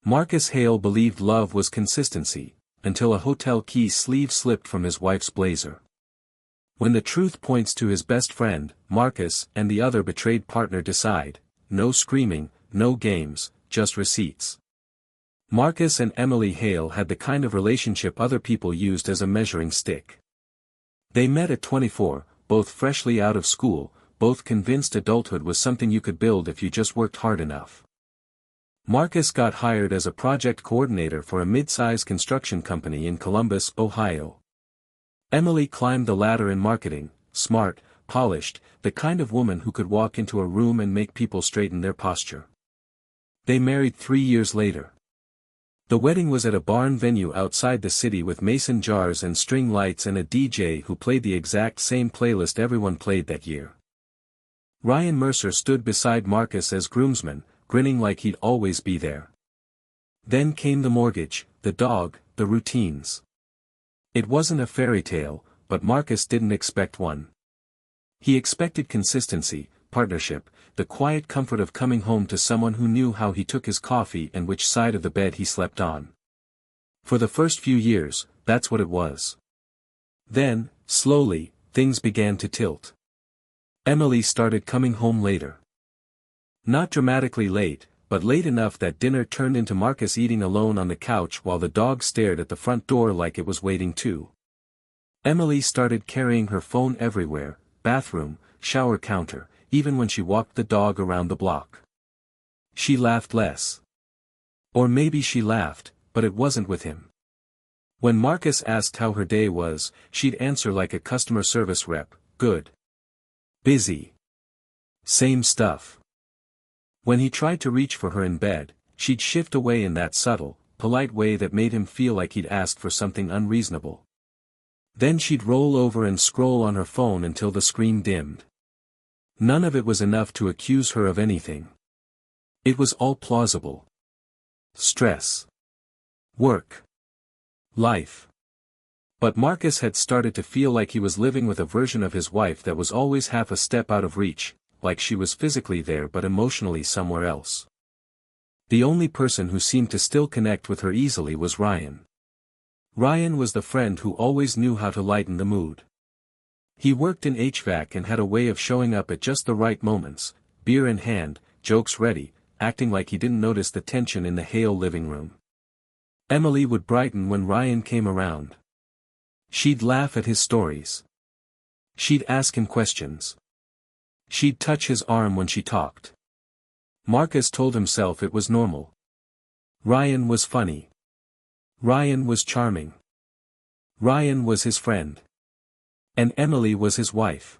Marcus Hale believed love was consistency, until a hotel key sleeve slipped from his wife's blazer. When the truth points to his best friend, Marcus and the other betrayed partner decide, no screaming, no games, just receipts. Marcus and Emily Hale had the kind of relationship other people used as a measuring stick. They met at 24, both freshly out of school, both convinced adulthood was something you could build if you just worked hard enough. Marcus got hired as a project coordinator for a mid-size construction company in Columbus, Ohio. Emily climbed the ladder in marketing, smart, polished, the kind of woman who could walk into a room and make people straighten their posture. They married 3 years later. The wedding was at a barn venue outside the city with mason jars and string lights and a DJ who played the exact same playlist everyone played that year. Ryan Mercer stood beside Marcus as groomsman, grinning like he'd always be there. Then came the mortgage, the dog, the routines. It wasn't a fairy tale, but Marcus didn't expect one. He expected consistency, partnership, the quiet comfort of coming home to someone who knew how he took his coffee and which side of the bed he slept on. For the first few years, that's what it was. Then, slowly, things began to tilt. Emily started coming home later. Not dramatically late, but late enough that dinner turned into Marcus eating alone on the couch while the dog stared at the front door like it was waiting too. Emily started carrying her phone everywhere, bathroom, shower counter, even when she walked the dog around the block. She laughed less. Or maybe she laughed, but it wasn't with him. When Marcus asked how her day was, she'd answer like a customer service rep, good. Busy. Same stuff. When he tried to reach for her in bed, she'd shift away in that subtle, polite way that made him feel like he'd asked for something unreasonable. Then she'd roll over and scroll on her phone until the screen dimmed. None of it was enough to accuse her of anything. It was all plausible. Stress. Work. Life. But Marcus had started to feel like he was living with a version of his wife that was always half a step out of reach, like she was physically there but emotionally somewhere else. The only person who seemed to still connect with her easily was Ryan. Ryan was the friend who always knew how to lighten the mood. He worked in HVAC and had a way of showing up at just the right moments, beer in hand, jokes ready, acting like he didn't notice the tension in the Hale living room. Emily would brighten when Ryan came around. She'd laugh at his stories. She'd ask him questions. She'd touch his arm when she talked. Marcus told himself it was normal. Ryan was funny. Ryan was charming. Ryan was his friend. And Emily was his wife.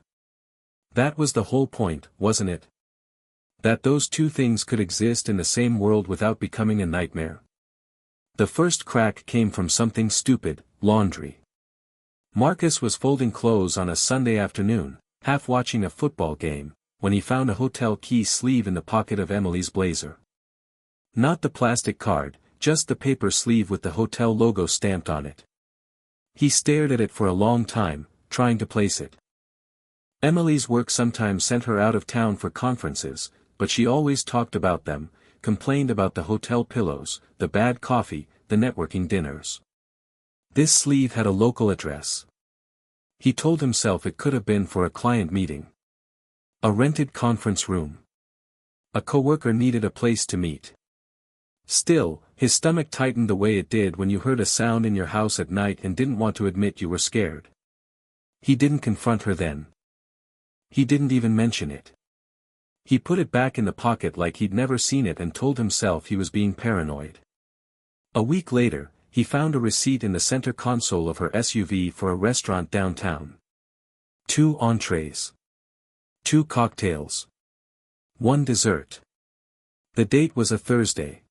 That was the whole point, wasn't it? That those two things could exist in the same world without becoming a nightmare. The first crack came from something stupid, laundry. Marcus was folding clothes on a Sunday afternoon, half watching a football game, when he found a hotel key sleeve in the pocket of Emily's blazer. Not the plastic card, just the paper sleeve with the hotel logo stamped on it. He stared at it for a long time, trying to place it. Emily's work sometimes sent her out of town for conferences, but she always talked about them, complained about the hotel pillows, the bad coffee, the networking dinners. This sleeve had a local address. He told himself it could have been for a client meeting. A rented conference room. A coworker needed a place to meet. Still, his stomach tightened the way it did when you heard a sound in your house at night and didn't want to admit you were scared. He didn't confront her then. He didn't even mention it. He put it back in the pocket like he'd never seen it and told himself he was being paranoid. A week later, he found a receipt in the center console of her SUV for a restaurant downtown. 2 entrees. 2 cocktails. 1 dessert. The date was a Thursday.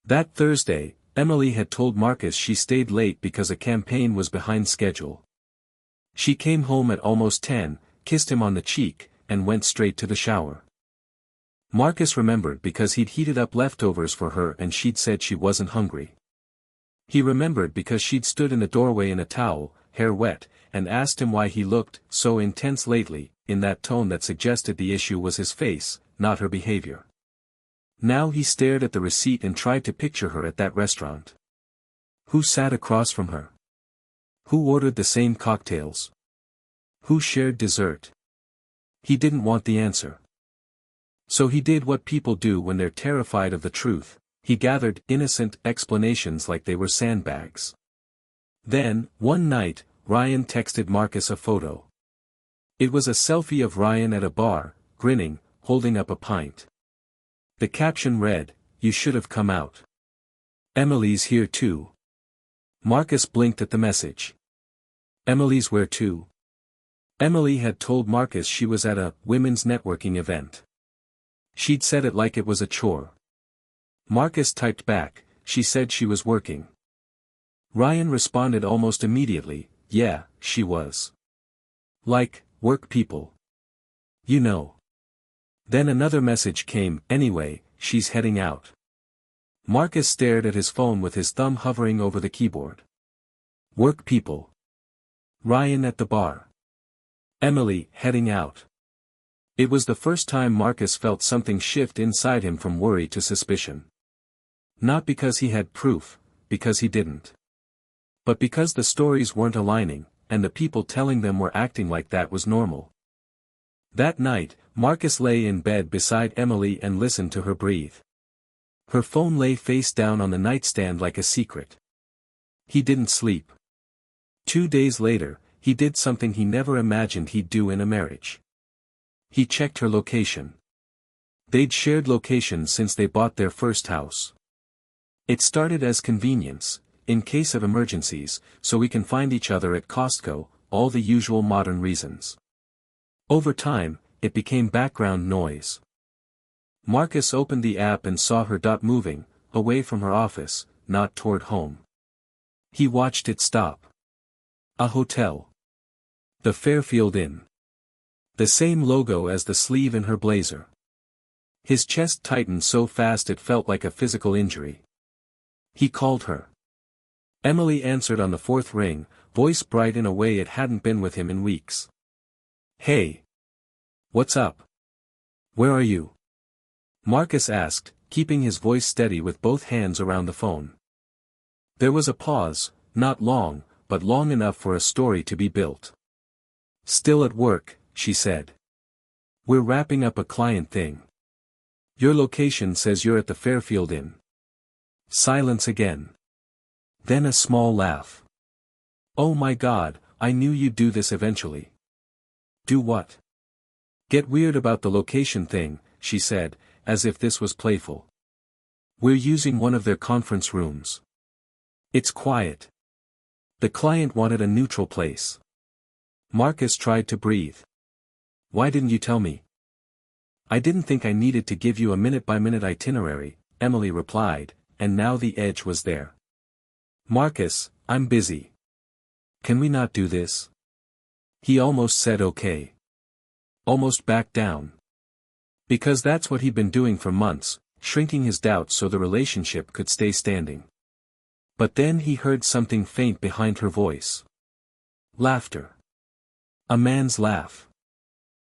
That Thursday, Emily had told Marcus she stayed late because a campaign was behind schedule. She came home at almost 10, kissed him on the cheek, and went straight to the shower. Marcus remembered because he'd heated up leftovers for her and she'd said she wasn't hungry. He remembered because she'd stood in the doorway in a towel, hair wet, and asked him why he looked so intense lately, in that tone that suggested the issue was his face, not her behavior. Now he stared at the receipt and tried to picture her at that restaurant. Who sat across from her? Who ordered the same cocktails? Who shared dessert? He didn't want the answer. So he did what people do when they're terrified of the truth. He gathered innocent explanations like they were sandbags. Then, one night, Ryan texted Marcus a photo. It was a selfie of Ryan at a bar, grinning, holding up a pint. The caption read, "You should have come out. Emily's here too." Marcus blinked at the message. Emily's where too? Emily had told Marcus she was at a women's networking event. She'd said it like it was a chore. Marcus typed back, "She said she was working." Ryan responded almost immediately, "Yeah, she was. Like, work people. You know." Then another message came, "Anyway, she's heading out." Marcus stared at his phone with his thumb hovering over the keyboard. Work people. Ryan at the bar. Emily, heading out. It was the first time Marcus felt something shift inside him from worry to suspicion. Not because he had proof, because he didn't. But because the stories weren't aligning, and the people telling them were acting like that was normal. That night, Marcus lay in bed beside Emily and listened to her breathe. Her phone lay face down on the nightstand like a secret. He didn't sleep. 2 days later, he did something he never imagined he'd do in a marriage. He checked her location. They'd shared locations since they bought their first house. It started as convenience, in case of emergencies, so we can find each other at Costco, all the usual modern reasons. Over time, it became background noise. Marcus opened the app and saw her dot moving, away from her office, not toward home. He watched it stop. A hotel. The Fairfield Inn. The same logo as the sleeve in her blazer. His chest tightened so fast it felt like a physical injury. He called her. Emily answered on the fourth ring, voice bright in a way it hadn't been with him in weeks. "Hey. What's up? Where are you?" Marcus asked, keeping his voice steady with both hands around the phone. There was a pause, not long, but long enough for a story to be built. "Still at work," she said. "We're wrapping up a client thing. Your location says you're at the Fairfield Inn." Silence again. Then a small laugh. "Oh my God, I knew you'd do this eventually." "Do what?" "Get weird about the location thing," she said, as if this was playful. "We're using one of their conference rooms. It's quiet. The client wanted a neutral place." Marcus tried to breathe. "Why didn't you tell me?" "I didn't think I needed to give you a minute-by-minute itinerary," Emily replied, and now the edge was there. "Marcus, I'm busy. Can we not do this?" He almost said okay. Almost backed down. Because that's what he'd been doing for months, shrinking his doubts so the relationship could stay standing. But then he heard something faint behind her voice. Laughter. A man's laugh.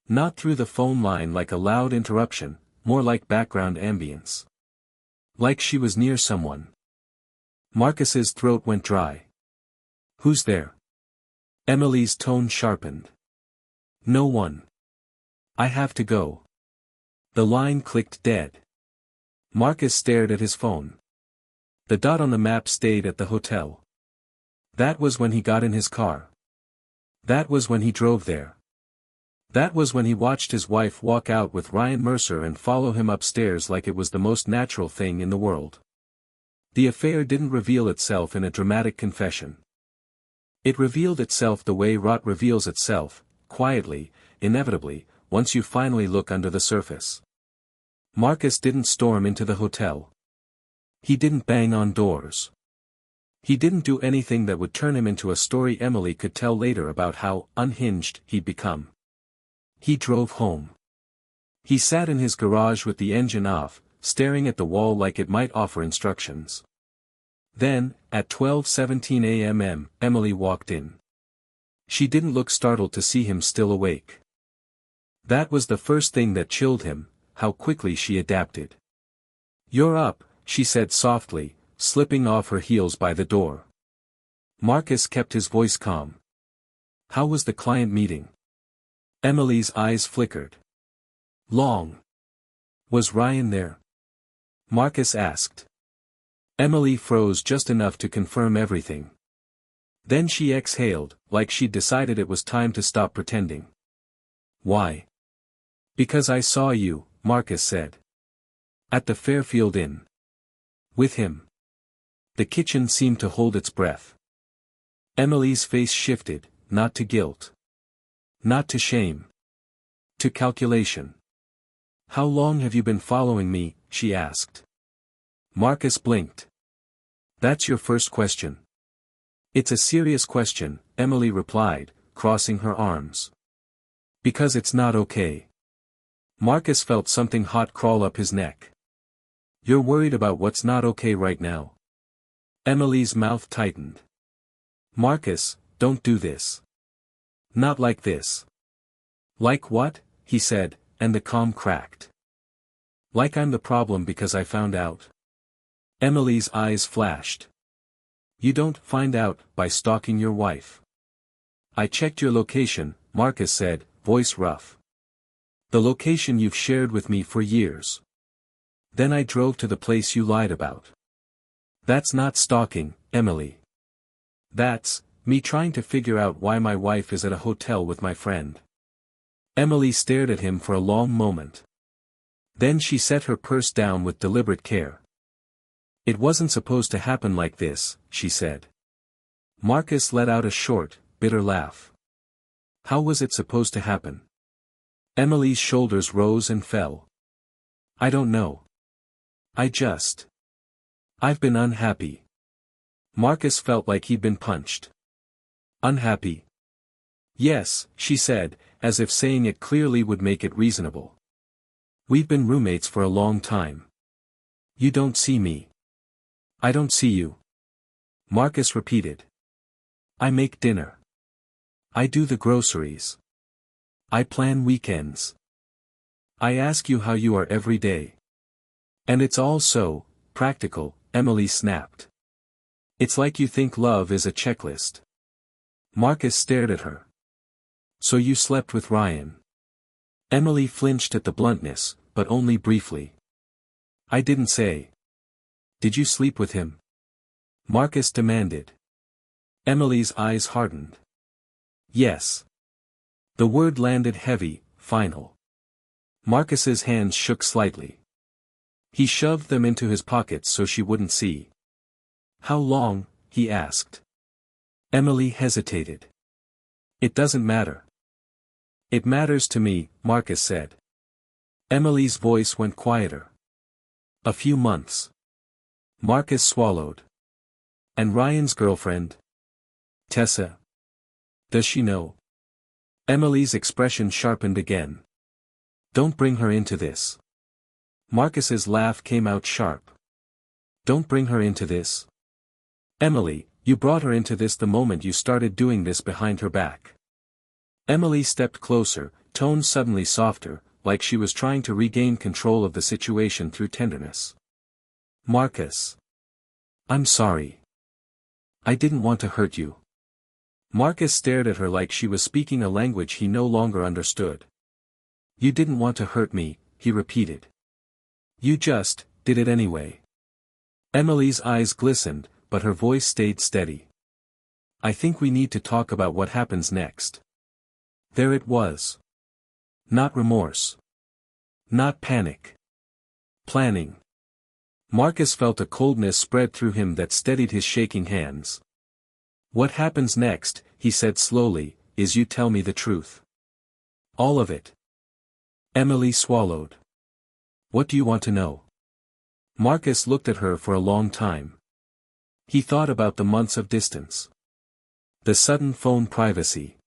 Not through the phone line like a loud interruption, more like background ambience. Like she was near someone. Marcus's throat went dry. "Who's there?" Emily's tone sharpened. "No one. I have to go." The line clicked dead. Marcus stared at his phone. The dot on the map stayed at the hotel. That was when he got in his car. That was when he drove there. That was when he watched his wife walk out with Ryan Mercer and follow him upstairs like it was the most natural thing in the world. The affair didn't reveal itself in a dramatic confession. It revealed itself the way rot reveals itself, quietly, inevitably, once you finally look under the surface. Marcus didn't storm into the hotel. He didn't bang on doors. He didn't do anything that would turn him into a story Emily could tell later about how unhinged he'd become. He drove home. He sat in his garage with the engine off, staring at the wall like it might offer instructions. Then, at 12:17 a.m., Emily walked in. She didn't look startled to see him still awake. That was the first thing that chilled him, how quickly she adapted. You're up, she said softly, slipping off her heels by the door. Marcus kept his voice calm. How was the client meeting? Emily's eyes flickered. Long. Was Ryan there? Marcus asked. Emily froze just enough to confirm everything. Then she exhaled, like she'd decided it was time to stop pretending. Why? Because I saw you, Marcus said. At the Fairfield Inn. With him. The kitchen seemed to hold its breath. Emily's face shifted, not to guilt. Not to shame. To calculation. How long have you been following me? She asked. Marcus blinked. That's your first question. It's a serious question, Emily replied, crossing her arms. Because it's not okay. Marcus felt something hot crawl up his neck. You're worried about what's not okay right now. Emily's mouth tightened. Marcus, don't do this. Not like this. Like what? He said, and the calm cracked. Like I'm the problem because I found out. Emily's eyes flashed. You don't find out by stalking your wife. I checked your location, Marcus said, voice rough. The location you've shared with me for years. Then I drove to the place you lied about. That's not stalking, Emily. That's me trying to figure out why my wife is at a hotel with my friend. Emily stared at him for a long moment. Then she set her purse down with deliberate care. It wasn't supposed to happen like this, she said. Marcus let out a short, bitter laugh. How was it supposed to happen? Emily's shoulders rose and fell. I don't know. I've been unhappy. Marcus felt like he'd been punched. Unhappy? Yes, she said, as if saying it clearly would make it reasonable. We've been roommates for a long time. You don't see me. I don't see you. Marcus repeated. I make dinner. I do the groceries. I plan weekends. I ask you how you are every day. And it's all so practical, Emily snapped. It's like you think love is a checklist. Marcus stared at her. So you slept with Ryan. Emily flinched at the bluntness, but only briefly. I didn't say. Did you sleep with him? Marcus demanded. Emily's eyes hardened. Yes. The word landed heavy, final. Marcus's hands shook slightly. He shoved them into his pockets so she wouldn't see. How long? He asked. Emily hesitated. It doesn't matter. It matters to me, Marcus said. Emily's voice went quieter. A few months. Marcus swallowed. And Ryan's girlfriend? Tessa. Does she know? Emily's expression sharpened again. Don't bring her into this. Marcus's laugh came out sharp. Don't bring her into this. Emily, you brought her into this the moment you started doing this behind her back. Emily stepped closer, tone suddenly softer, like she was trying to regain control of the situation through tenderness. Marcus. I'm sorry. I didn't want to hurt you. Marcus stared at her like she was speaking a language he no longer understood. You didn't want to hurt me, he repeated. You just did it anyway. Emily's eyes glistened, but her voice stayed steady. I think we need to talk about what happens next. There it was. Not remorse. Not panic. Planning. Marcus felt a coldness spread through him that steadied his shaking hands. What happens next, he said slowly, is you tell me the truth. All of it. Emily swallowed. What do you want to know? Marcus looked at her for a long time. He thought about the months of distance. The sudden phone privacy.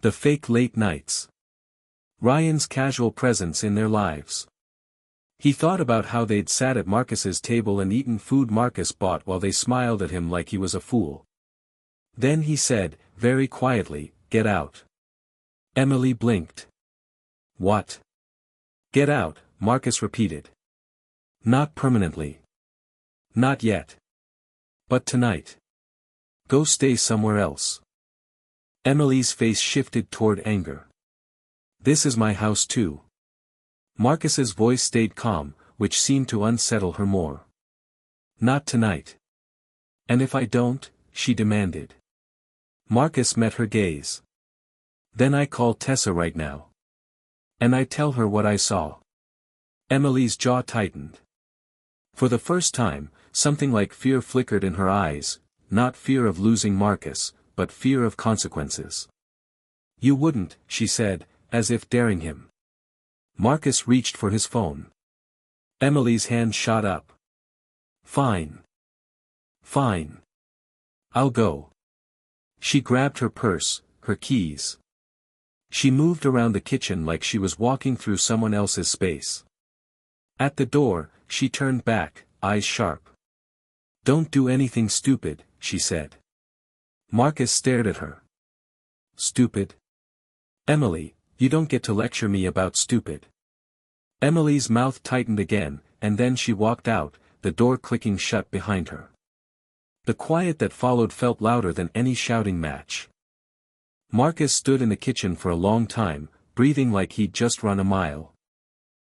The fake late nights. Ryan's casual presence in their lives. He thought about how they'd sat at Marcus's table and eaten food Marcus bought while they smiled at him like he was a fool. Then he said, very quietly, "Get out." Emily blinked. What? Get out, Marcus repeated. Not permanently. Not yet. But tonight. Go stay somewhere else. Emily's face shifted toward anger. This is my house too. Marcus's voice stayed calm, which seemed to unsettle her more. Not tonight. And if I don't, she demanded. Marcus met her gaze. Then I call Tessa right now. And I tell her what I saw. Emily's jaw tightened. For the first time, something like fear flickered in her eyes, not fear of losing Marcus, but fear of consequences. You wouldn't, she said, as if daring him. Marcus reached for his phone. Emily's hand shot up. Fine. Fine. I'll go. She grabbed her purse, her keys. She moved around the kitchen like she was walking through someone else's space. At the door, she turned back, eyes sharp. Don't do anything stupid, she said. Marcus stared at her. Stupid? Emily, you don't get to lecture me about stupid. Emily's mouth tightened again, and then she walked out, the door clicking shut behind her. The quiet that followed felt louder than any shouting match. Marcus stood in the kitchen for a long time, breathing like he'd just run a mile.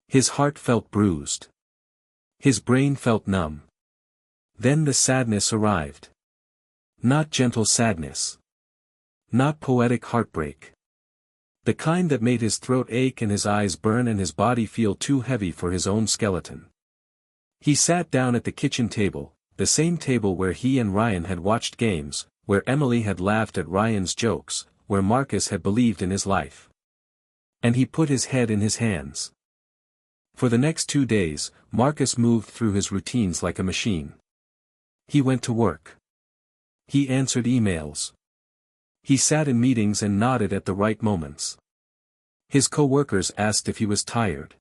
His heart felt bruised. His brain felt numb. Then the sadness arrived. Not gentle sadness. Not poetic heartbreak. The kind that made his throat ache and his eyes burn and his body feel too heavy for his own skeleton. He sat down at the kitchen table, the same table where he and Ryan had watched games, where Emily had laughed at Ryan's jokes, where Marcus had believed in his life. And he put his head in his hands. For the next 2 days, Marcus moved through his routines like a machine. He went to work. He answered emails. He sat in meetings and nodded at the right moments. His co-workers asked if he was tired.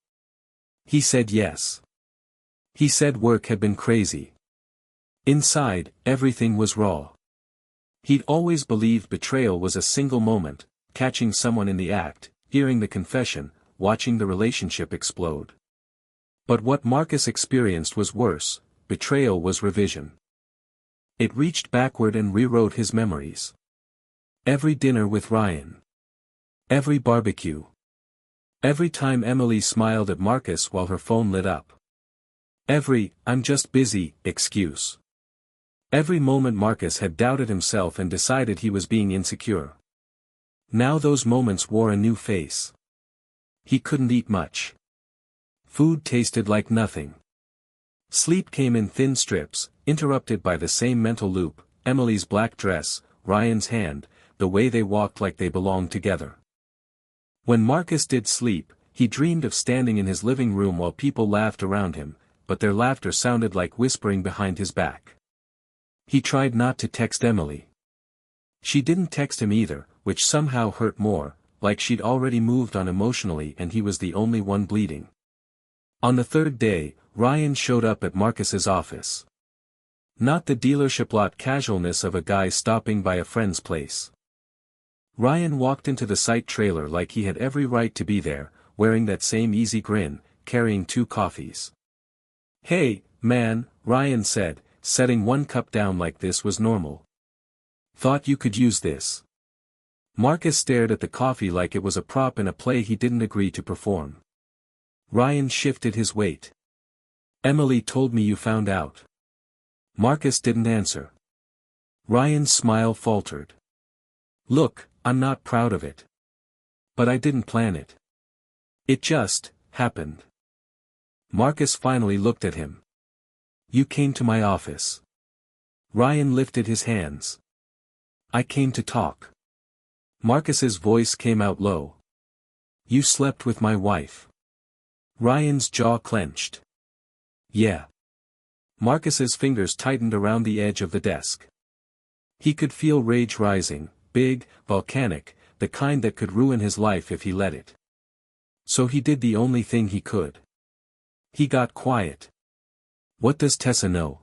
He said yes. He said work had been crazy. Inside, everything was raw. He'd always believed betrayal was a single moment, catching someone in the act, hearing the confession, watching the relationship explode. But what Marcus experienced was worse. Betrayal was revision. It reached backward and rewrote his memories. Every dinner with Ryan. Every barbecue. Every time Emily smiled at Marcus while her phone lit up. Every, "I'm just busy," excuse. Every moment Marcus had doubted himself and decided he was being insecure. Now those moments wore a new face. He couldn't eat much. Food tasted like nothing. Sleep came in thin strips, interrupted by the same mental loop, Emily's black dress, Ryan's hand, the way they walked like they belonged together. When Marcus did sleep, he dreamed of standing in his living room while people laughed around him, but their laughter sounded like whispering behind his back. He tried not to text Emily. She didn't text him either, which somehow hurt more, like she'd already moved on emotionally and he was the only one bleeding. On the third day, Ryan showed up at Marcus's office. Not the dealership lot casualness of a guy stopping by a friend's place. Ryan walked into the site trailer like he had every right to be there, wearing that same easy grin, carrying 2 coffees. "Hey, man," Ryan said, setting one cup down like this was normal. "Thought you could use this." Marcus stared at the coffee like it was a prop in a play he didn't agree to perform. Ryan shifted his weight. "Emily told me you found out." Marcus didn't answer. Ryan's smile faltered. "Look, I'm not proud of it. But I didn't plan it. It just happened." Marcus finally looked at him. "You came to my office." Ryan lifted his hands. "I came to talk." Marcus's voice came out low. "You slept with my wife." Ryan's jaw clenched. "Yeah." Marcus's fingers tightened around the edge of the desk. He could feel rage rising, big, volcanic, the kind that could ruin his life if he let it. So he did the only thing he could. He got quiet. "What does Tessa know?"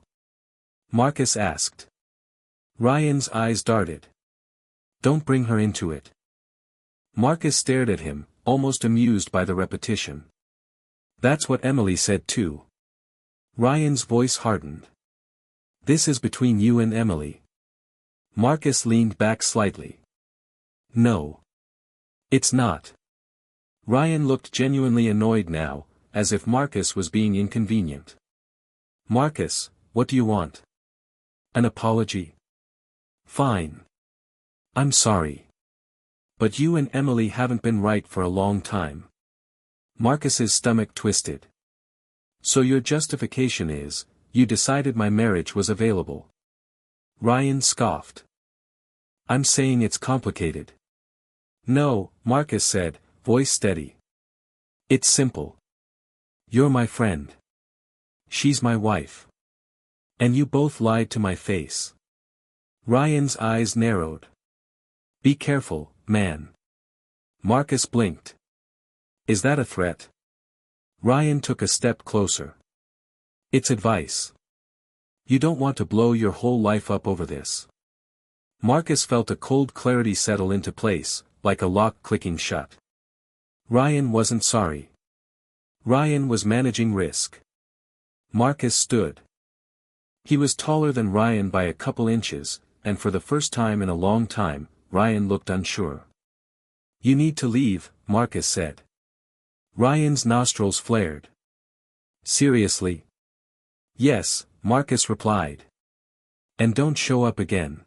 Marcus asked. Ryan's eyes darted. "Don't bring her into it." Marcus stared at him, almost amused by the repetition. "That's what Emily said too." Ryan's voice hardened. This is between you and Emily. Marcus leaned back slightly. No. It's not. Ryan looked genuinely annoyed now, as if Marcus was being inconvenient. Marcus, what do you want? An apology? Fine. I'm sorry. But you and Emily haven't been right for a long time. Marcus's stomach twisted. So your justification is, you decided my marriage was available. Ryan scoffed. I'm saying it's complicated. No, Marcus said, voice steady. It's simple. You're my friend. She's my wife. And you both lied to my face. Ryan's eyes narrowed. Be careful, man. Marcus blinked. Is that a threat? Ryan took a step closer. It's advice. You don't want to blow your whole life up over this. Marcus felt a cold clarity settle into place, like a lock clicking shut. Ryan wasn't sorry. Ryan was managing risk. Marcus stood. He was taller than Ryan by a couple inches, and for the first time in a long time, Ryan looked unsure. You need to leave, Marcus said. Ryan's nostrils flared. Seriously? Yes, Marcus replied. And don't show up again.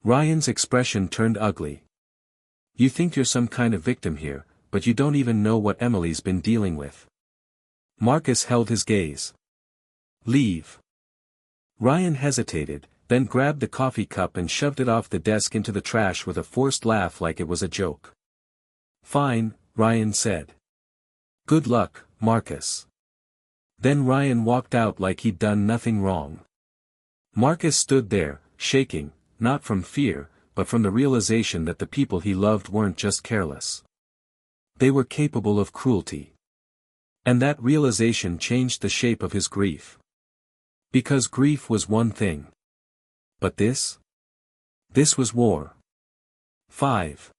Ryan's expression turned ugly. You think you're some kind of victim here, but you don't even know what Emily's been dealing with. Marcus held his gaze. Leave. Ryan hesitated, then grabbed the coffee cup and shoved it off the desk into the trash with a forced laugh like it was a joke. Fine, Ryan said. Good luck, Marcus. Then Ryan walked out like he'd done nothing wrong. Marcus stood there, shaking, not from fear, but from the realization that the people he loved weren't just careless. They were capable of cruelty. And that realization changed the shape of his grief. Because grief was one thing. But this? This was war. 5.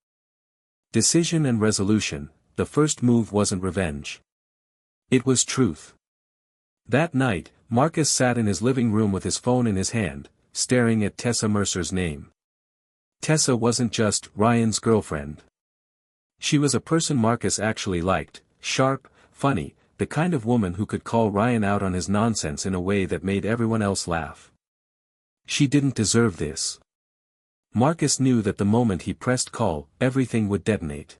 Decision and resolution. The first move wasn't revenge. It was truth. That night, Marcus sat in his living room with his phone in his hand, staring at Tessa Mercer's name. Tessa wasn't just Ryan's girlfriend. She was a person Marcus actually liked, sharp, funny, the kind of woman who could call Ryan out on his nonsense in a way that made everyone else laugh. She didn't deserve this. Marcus knew that the moment he pressed call, everything would detonate.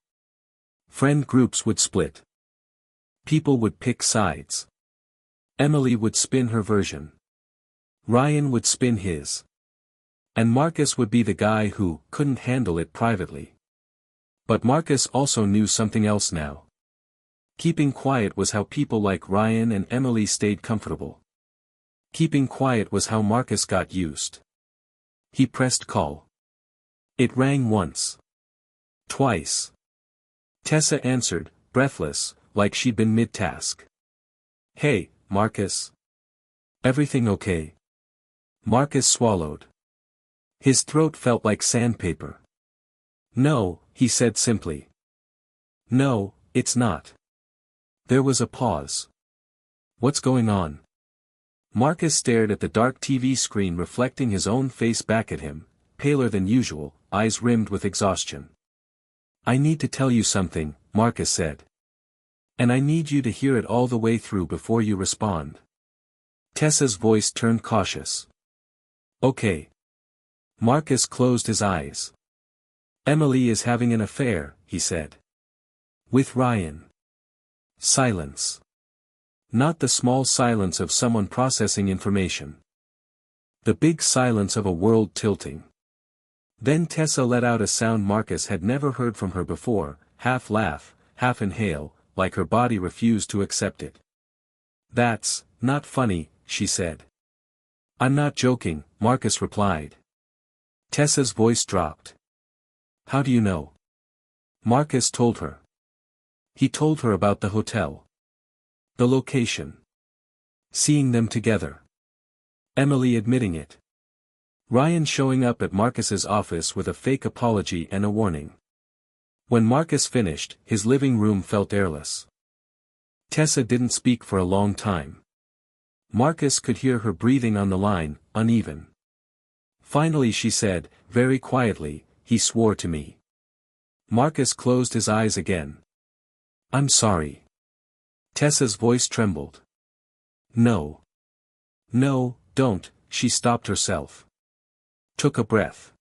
Friend groups would split. People would pick sides. Emily would spin her version. Ryan would spin his. And Marcus would be the guy who couldn't handle it privately. But Marcus also knew something else now. Keeping quiet was how people like Ryan and Emily stayed comfortable. Keeping quiet was how Marcus got used. He pressed call. It rang once. Twice. Tessa answered, breathless, like she'd been mid-task. Hey, Marcus. Everything okay? Marcus swallowed. His throat felt like sandpaper. No, he said simply. No, it's not. There was a pause. What's going on? Marcus stared at the dark TV screen reflecting his own face back at him, paler than usual, eyes rimmed with exhaustion. I need to tell you something, Marcus said. And I need you to hear it all the way through before you respond. Tessa's voice turned cautious. Okay. Marcus closed his eyes. Emily is having an affair, he said. With Ryan. Silence. Not the small silence of someone processing information. The big silence of a world tilting. Then Tessa let out a sound Marcus had never heard from her before, half laugh, half inhale, like her body refused to accept it. That's not funny, she said. I'm not joking, Marcus replied. Tessa's voice dropped. How do you know? Marcus told her. He told her about the hotel. The location. Seeing them together. Emily admitting it. Ryan showing up at Marcus's office with a fake apology and a warning. When Marcus finished, his living room felt airless. Tessa didn't speak for a long time. Marcus could hear her breathing on the line, uneven. Finally she said, very quietly, he swore to me. Marcus closed his eyes again. I'm sorry. Tessa's voice trembled. No. No, don't, she stopped herself. Took a breath.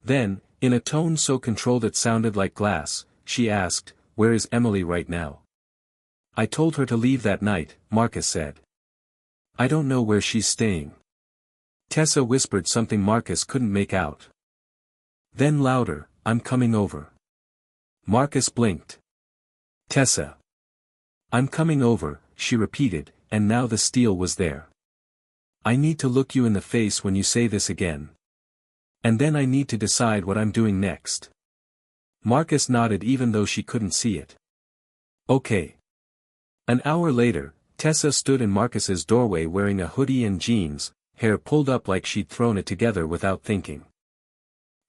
Then, in a tone so controlled it sounded like glass, she asked, where is Emily right now? I told her to leave that night, Marcus said. I don't know where she's staying. Tessa whispered something Marcus couldn't make out. Then louder, I'm coming over. Marcus blinked. Tessa. I'm coming over, she repeated, and now the steel was there. I need to look you in the face when you say this again. And then I need to decide what I'm doing next. Marcus nodded even though she couldn't see it. Okay. An hour later, Tessa stood in Marcus's doorway wearing a hoodie and jeans, hair pulled up like she'd thrown it together without thinking.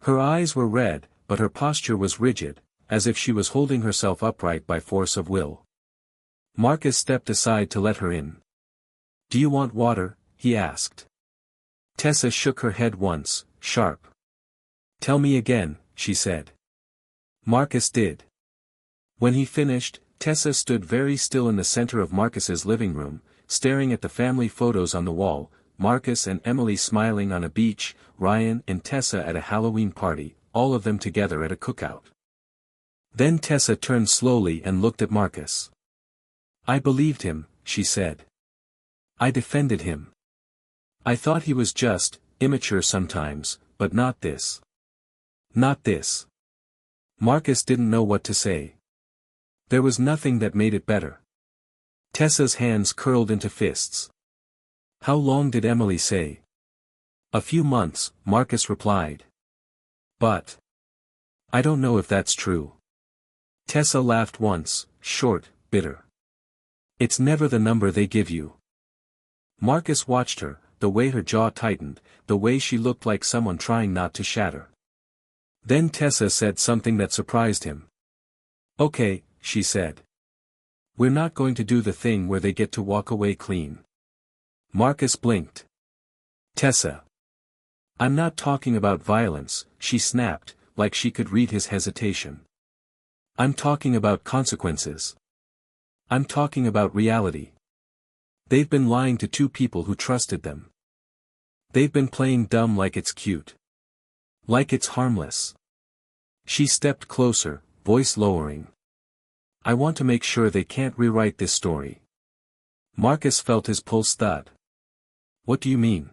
Her eyes were red, but her posture was rigid, as if she was holding herself upright by force of will. Marcus stepped aside to let her in. Do you want water? He asked. Tessa shook her head once, sharp. Tell me again, she said. Marcus did. When he finished, Tessa stood very still in the center of Marcus's living room, staring at the family photos on the wall, Marcus and Emily smiling on a beach, Ryan and Tessa at a Halloween party, all of them together at a cookout. Then Tessa turned slowly and looked at Marcus. I believed him, she said. I defended him. I thought he was just, immature sometimes, but not this. Not this. Marcus didn't know what to say. There was nothing that made it better. Tessa's hands curled into fists. How long did Emily say? A few months, Marcus replied. But. I don't know if that's true. Tessa laughed once, short, bitter. It's never the number they give you. Marcus watched her, the way her jaw tightened, the way she looked like someone trying not to shatter. Then Tessa said something that surprised him. Okay, she said. We're not going to do the thing where they get to walk away clean. Marcus blinked. Tessa. I'm not talking about violence, she snapped, like she could read his hesitation. I'm talking about consequences. I'm talking about reality. They've been lying to two people who trusted them. They've been playing dumb like it's cute. Like it's harmless. She stepped closer, voice lowering. I want to make sure they can't rewrite this story. Marcus felt his pulse thud. What do you mean?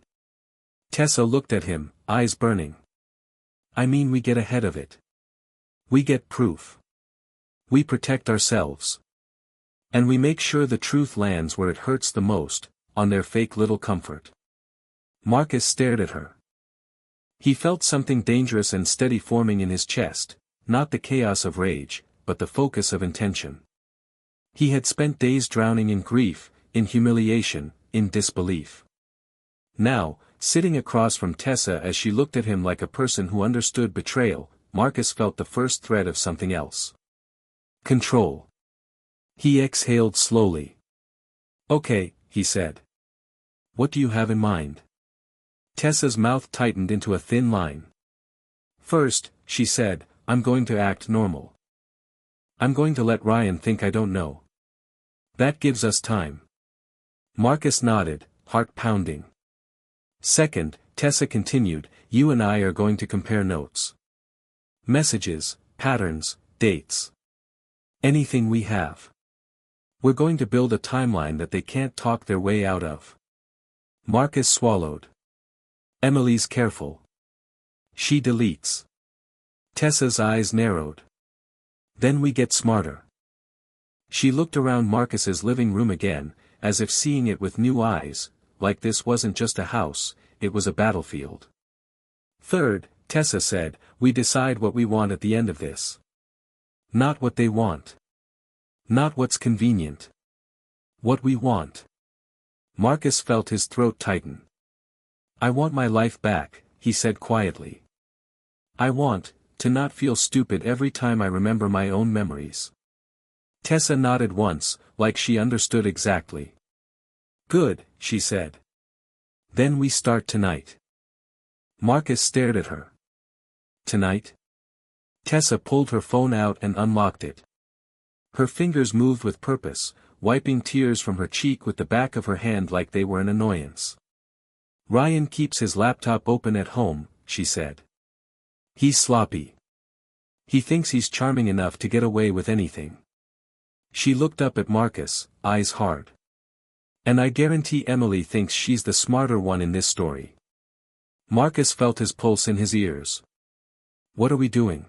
Tessa looked at him, eyes burning. I mean we get ahead of it. We get proof. We protect ourselves. And we make sure the truth lands where it hurts the most, on their fake little comfort. Marcus stared at her. He felt something dangerous and steady forming in his chest, not the chaos of rage, but the focus of intention. He had spent days drowning in grief, in humiliation, in disbelief. Now, sitting across from Tessa as she looked at him like a person who understood betrayal, Marcus felt the first thread of something else. Control. He exhaled slowly. Okay, he said. What do you have in mind? Tessa's mouth tightened into a thin line. First, she said, I'm going to act normal. I'm going to let Ryan think I don't know. That gives us time. Marcus nodded, heart pounding. Second, Tessa continued, you and I are going to compare notes. Messages, patterns, dates. Anything we have. We're going to build a timeline that they can't talk their way out of. Marcus swallowed. Emily's careful. She deletes. Tessa's eyes narrowed. Then we get smarter. She looked around Marcus's living room again, as if seeing it with new eyes, like this wasn't just a house, it was a battlefield. Third, Tessa said, we decide what we want at the end of this. Not what they want. Not what's convenient. What we want. Marcus felt his throat tighten. I want my life back, he said quietly. I want to not feel stupid every time I remember my own memories. Tessa nodded once, like she understood exactly. Good, she said. Then we start tonight. Marcus stared at her. Tonight? Tessa pulled her phone out and unlocked it. Her fingers moved with purpose, wiping tears from her cheek with the back of her hand like they were an annoyance. Ryan keeps his laptop open at home, she said. He's sloppy. He thinks he's charming enough to get away with anything. She looked up at Marcus, eyes hard. And I guarantee Emily thinks she's the smarter one in this story. Marcus felt his pulse in his ears. What are we doing?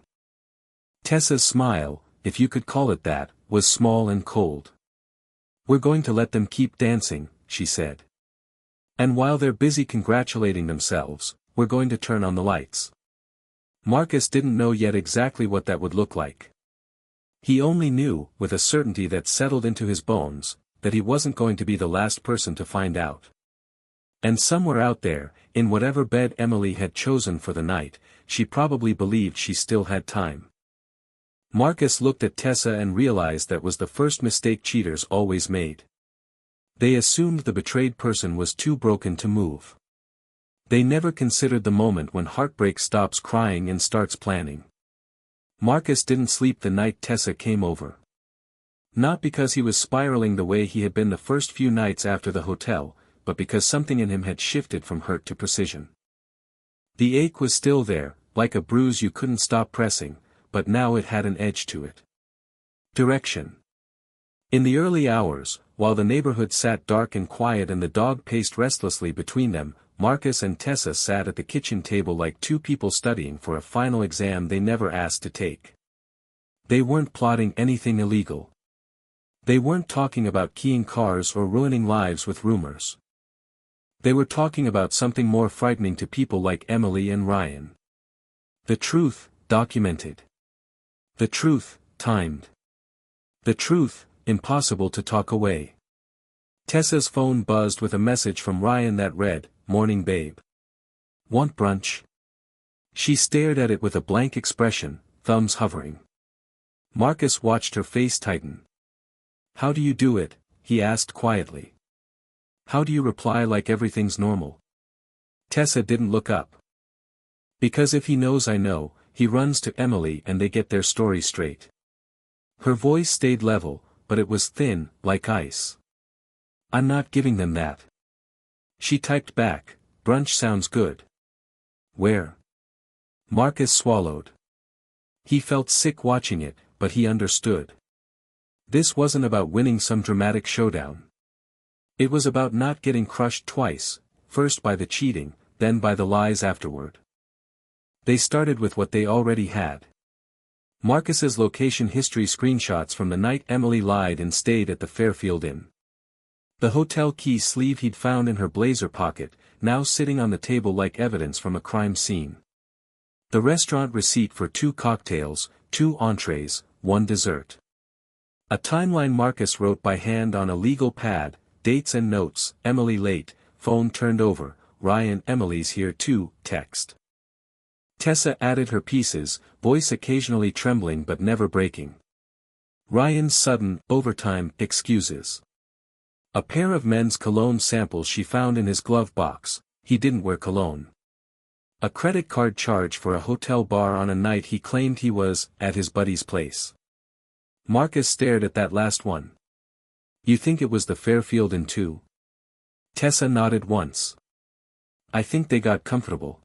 Tessa's smile, if you could call it that, was small and cold. We're going to let them keep dancing, she said. And while they're busy congratulating themselves, we're going to turn on the lights. Marcus didn't know yet exactly what that would look like. He only knew, with a certainty that settled into his bones, that he wasn't going to be the last person to find out. And somewhere out there, in whatever bed Emily had chosen for the night, she probably believed she still had time. Marcus looked at Tessa and realized that was the first mistake cheaters always made. They assumed the betrayed person was too broken to move. They never considered the moment when heartbreak stops crying and starts planning. Marcus didn't sleep the night Tessa came over. Not because he was spiraling the way he had been the first few nights after the hotel, but because something in him had shifted from hurt to precision. The ache was still there, like a bruise you couldn't stop pressing, but now it had an edge to it. Direction. In the early hours, while the neighborhood sat dark and quiet and the dog paced restlessly between them, Marcus and Tessa sat at the kitchen table like two people studying for a final exam they never asked to take. They weren't plotting anything illegal. They weren't talking about keying cars or ruining lives with rumors. They were talking about something more frightening to people like Emily and Ryan. The truth, documented. The truth, timed. The truth, impossible to talk away. Tessa's phone buzzed with a message from Ryan that read, "Morning babe. Want brunch?" She stared at it with a blank expression, thumbs hovering. Marcus watched her face tighten. How do you do it? He asked quietly. How do you reply like everything's normal? Tessa didn't look up. Because if he knows I know, he runs to Emily and they get their story straight. Her voice stayed level, but it was thin, like ice. I'm not giving them that. She typed back, brunch sounds good. Where? Marcus swallowed. He felt sick watching it, but he understood. This wasn't about winning some dramatic showdown. It was about not getting crushed twice, first by the cheating, then by the lies afterward. They started with what they already had. Marcus's location history screenshots from the night Emily lied and stayed at the Fairfield Inn. The hotel key sleeve he'd found in her blazer pocket, now sitting on the table like evidence from a crime scene. The restaurant receipt for 2 cocktails, 2 entrees, 1 dessert. A timeline Marcus wrote by hand on a legal pad, dates and notes, Emily late, phone turned over, Ryan Emily's here too, text. Tessa added her pieces, voice occasionally trembling but never breaking. Ryan's sudden, overtime, excuses. A pair of men's cologne samples she found in his glove box, he didn't wear cologne. A credit card charge for a hotel bar on a night he claimed he was, at his buddy's place. Marcus stared at that last one. You think it was the Fairfield Inn too? Tessa nodded once. I think they got comfortable.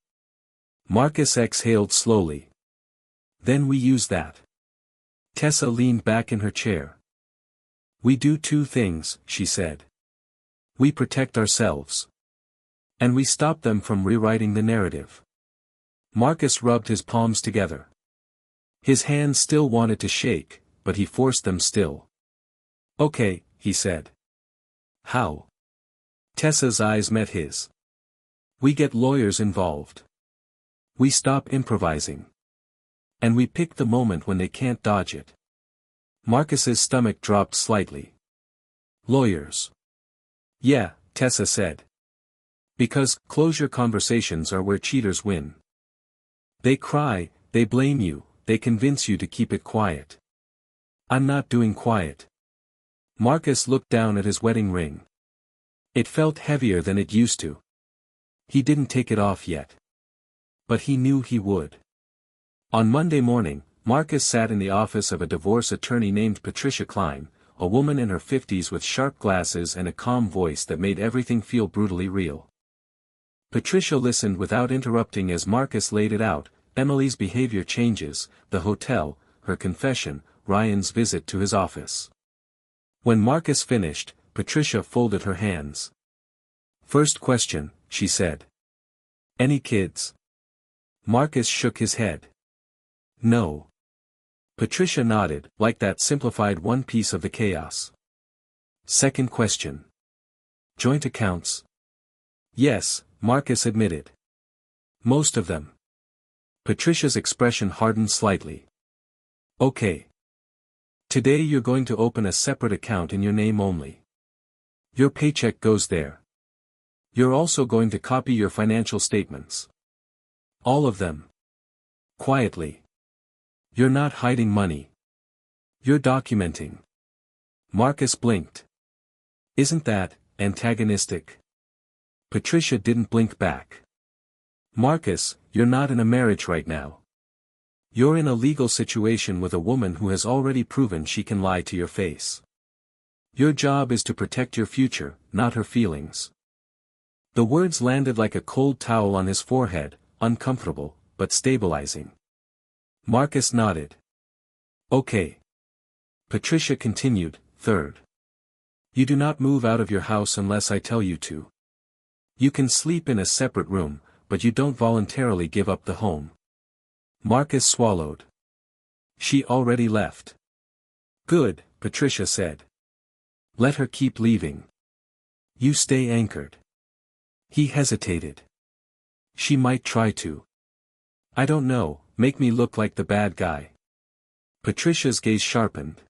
Marcus exhaled slowly. Then we use that. Tessa leaned back in her chair. We do 2 things, she said. We protect ourselves. And we stop them from rewriting the narrative. Marcus rubbed his palms together. His hands still wanted to shake, but he forced them still. Okay, he said. How? Tessa's eyes met his. We get lawyers involved. We stop improvising. And we pick the moment when they can't dodge it. Marcus's stomach dropped slightly. Lawyers. Yeah, Tessa said. Because, closure conversations are where cheaters win. They cry, they blame you, they convince you to keep it quiet. I'm not doing quiet. Marcus looked down at his wedding ring. It felt heavier than it used to. He didn't take it off yet. But he knew he would. On Monday morning, Marcus sat in the office of a divorce attorney named Patricia Klein, a woman in her 50s with sharp glasses and a calm voice that made everything feel brutally real. Patricia listened without interrupting as Marcus laid it out: Emily's behavior changes, the hotel, her confession, Ryan's visit to his office. When Marcus finished, Patricia folded her hands. "First question," she said. "Any kids?" Marcus shook his head. "No." Patricia nodded, like that simplified one piece of the chaos. "Second question. Joint accounts?" "Yes," Marcus admitted. "Most of them." Patricia's expression hardened slightly. "Okay. Today you're going to open a separate account in your name only. Your paycheck goes there. You're also going to copy your financial statements. All of them. Quietly. You're not hiding money. You're documenting." Marcus blinked. "Isn't that antagonistic?" Patricia didn't blink back. "Marcus, you're not in a marriage right now. You're in a legal situation with a woman who has already proven she can lie to your face. Your job is to protect your future, not her feelings." The words landed like a cold towel on his forehead, uncomfortable, but stabilizing. Marcus nodded. "Okay." Patricia continued, "Third. You do not move out of your house unless I tell you to. You can sleep in a separate room, but you don't voluntarily give up the home." Marcus swallowed. "She already left." "Good," Patricia said. "Let her keep leaving. You stay anchored." He hesitated. "She might try to. I don't know, make me look like the bad guy." Patricia's gaze sharpened.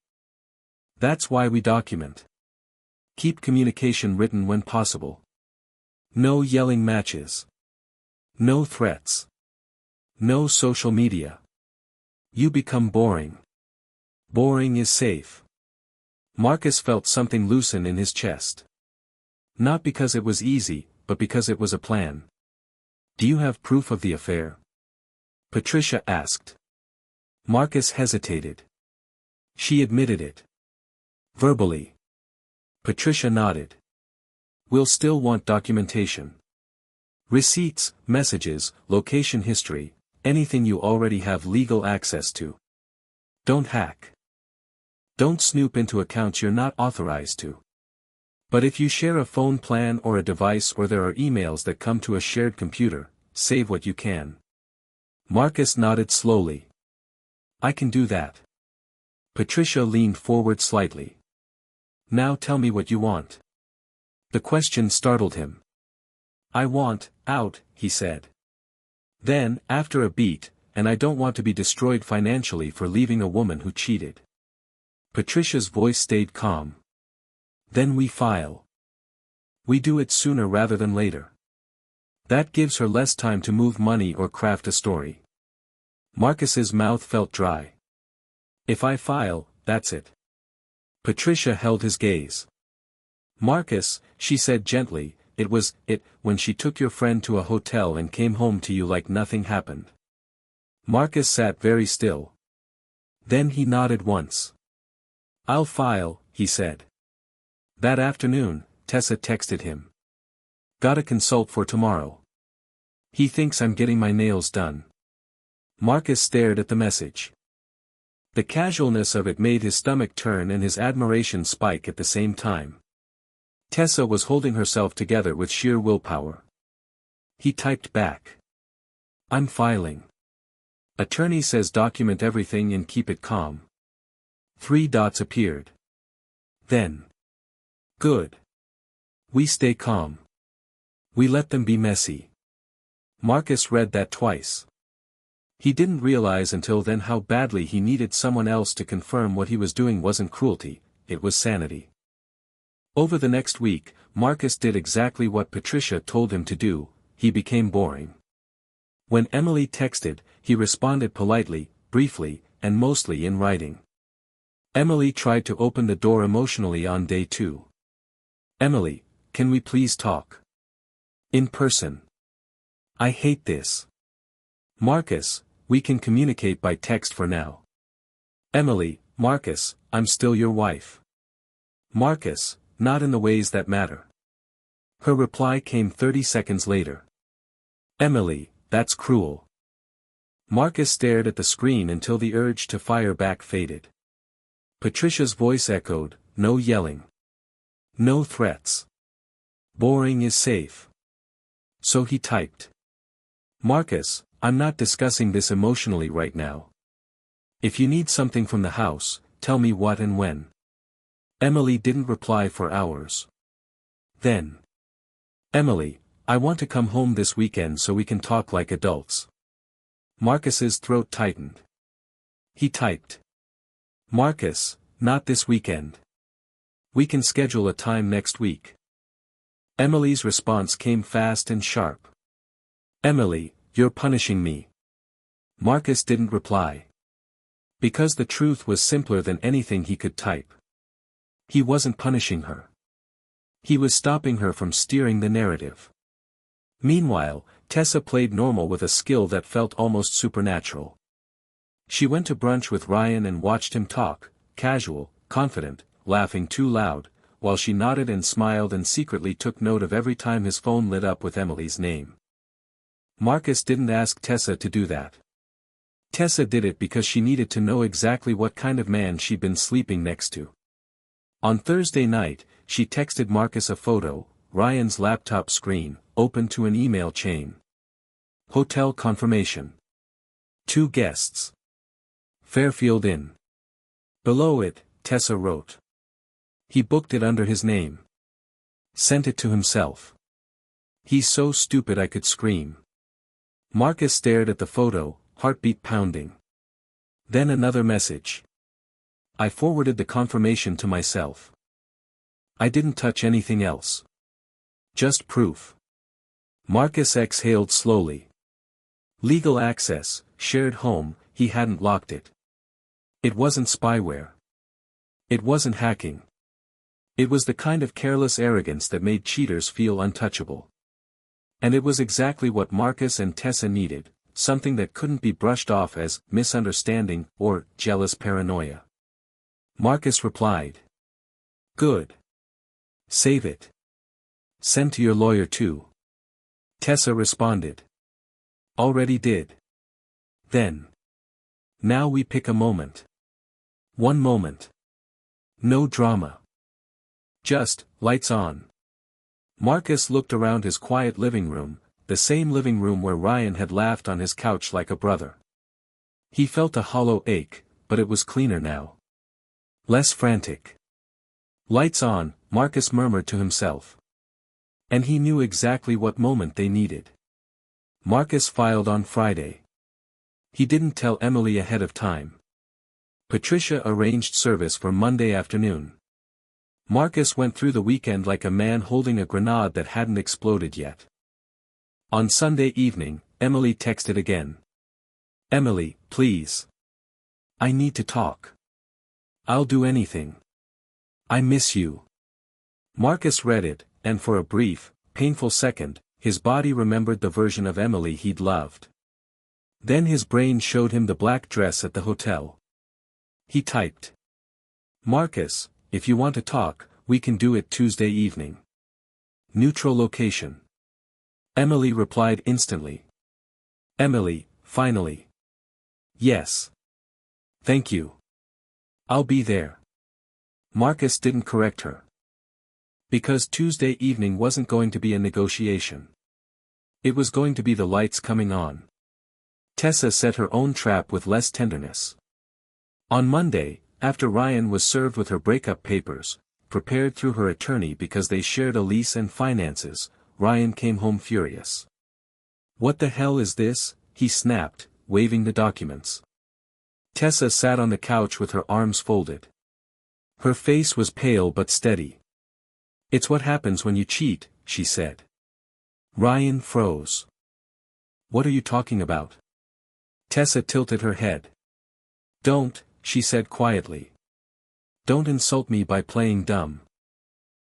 "That's why we document. Keep communication written when possible. No yelling matches. No threats. No social media. You become boring. Boring is safe." Marcus felt something loosen in his chest. Not because it was easy, but because it was a plan. "Do you have proof of the affair?" Patricia asked. Marcus hesitated. "She admitted it. Verbally." Patricia nodded. "We'll still want documentation. Receipts, messages, location history, anything you already have legal access to. Don't hack. Don't snoop into accounts you're not authorized to. But if you share a phone plan or a device or there are emails that come to a shared computer, save what you can." Marcus nodded slowly. "I can do that." Patricia leaned forward slightly. "Now tell me what you want." The question startled him. "I want out," he said. Then, after a beat, "and I don't want to be destroyed financially for leaving a woman who cheated." Patricia's voice stayed calm. "Then we file. We do it sooner rather than later. That gives her less time to move money or craft a story." Marcus's mouth felt dry. "If I file, that's it." Patricia held his gaze. "Marcus," she said gently, "it was it when she took your friend to a hotel and came home to you like nothing happened." Marcus sat very still. Then he nodded once. "I'll file," he said. That afternoon, Tessa texted him. "Gotta consult for tomorrow. He thinks I'm getting my nails done." Marcus stared at the message. The casualness of it made his stomach turn and his admiration spike at the same time. Tessa was holding herself together with sheer willpower. He typed back. "I'm filing. Attorney says document everything and keep it calm." 3 dots appeared. Then. "Good. We stay calm. We let them be messy." Marcus read that twice. He didn't realize until then how badly he needed someone else to confirm what he was doing wasn't cruelty, it was sanity. Over the next week, Marcus did exactly what Patricia told him to do, he became boring. When Emily texted, he responded politely, briefly, and mostly in writing. Emily tried to open the door emotionally on day 2. "Emily, can we please talk? In person. I hate this. Marcus, we can communicate by text for now. Emily, Marcus, I'm still your wife. Marcus, not in the ways that matter. Her reply came 30 seconds later. Emily, that's cruel. Marcus stared at the screen until the urge to fire back faded. Patricia's voice echoed, no yelling. No threats. Boring is safe. So he typed. Marcus, I'm not discussing this emotionally right now. If you need something from the house, tell me what and when. Emily didn't reply for hours. Then. Emily, I want to come home this weekend so we can talk like adults. Marcus's throat tightened. He typed. Marcus, not this weekend. We can schedule a time next week. Emily's response came fast and sharp. Emily, you're punishing me. Marcus didn't reply. Because the truth was simpler than anything he could type. He wasn't punishing her. He was stopping her from steering the narrative. Meanwhile, Tessa played normal with a skill that felt almost supernatural. She went to brunch with Ryan and watched him talk, casual, confident, laughing too loud, while she nodded and smiled and secretly took note of every time his phone lit up with Emily's name. Marcus didn't ask Tessa to do that. Tessa did it because she needed to know exactly what kind of man she'd been sleeping next to. On Thursday night, she texted Marcus a photo, Ryan's laptop screen, open to an email chain. Hotel confirmation. 2 guests. Fairfield Inn. Below it, Tessa wrote. He booked it under his name. Sent it to himself. He's so stupid I could scream. Marcus stared at the photo, heartbeat pounding. Then another message. I forwarded the confirmation to myself. I didn't touch anything else. Just proof. Marcus exhaled slowly. Legal access, shared home, he hadn't locked it. It wasn't spyware. It wasn't hacking. It was the kind of careless arrogance that made cheaters feel untouchable. And it was exactly what Marcus and Tessa needed, something that couldn't be brushed off as misunderstanding or jealous paranoia. Marcus replied. Good. Save it. Send to your lawyer too. Tessa responded. Already did. Then. Now we pick a moment. One moment. No drama. Just, lights on. Marcus looked around his quiet living room, the same living room where Ryan had laughed on his couch like a brother. He felt a hollow ache, but it was cleaner now. Less frantic. Lights on, Marcus murmured to himself. And he knew exactly what moment they needed. Marcus filed on Friday. He didn't tell Emily ahead of time. Patricia arranged service for Monday afternoon. Marcus went through the weekend like a man holding a grenade that hadn't exploded yet. On Sunday evening, Emily texted again. Emily, please. I need to talk. I'll do anything. I miss you. Marcus read it, and for a brief, painful second, his body remembered the version of Emily he'd loved. Then his brain showed him the black dress at the hotel. He typed. Marcus, if you want to talk, we can do it Tuesday evening. Neutral location. Emily replied instantly. Emily, finally. Yes. Thank you. I'll be there. Marcus didn't correct her. Because Tuesday evening wasn't going to be a negotiation. It was going to be the lights coming on. Tessa set her own trap with less tenderness. On Monday, after Ryan was served with her breakup papers, prepared through her attorney because they shared a lease and finances, Ryan came home furious. What the hell is this? He snapped, waving the documents. Tessa sat on the couch with her arms folded. Her face was pale but steady. It's what happens when you cheat, she said. Ryan froze. What are you talking about? Tessa tilted her head. Don't, she said quietly. Don't insult me by playing dumb.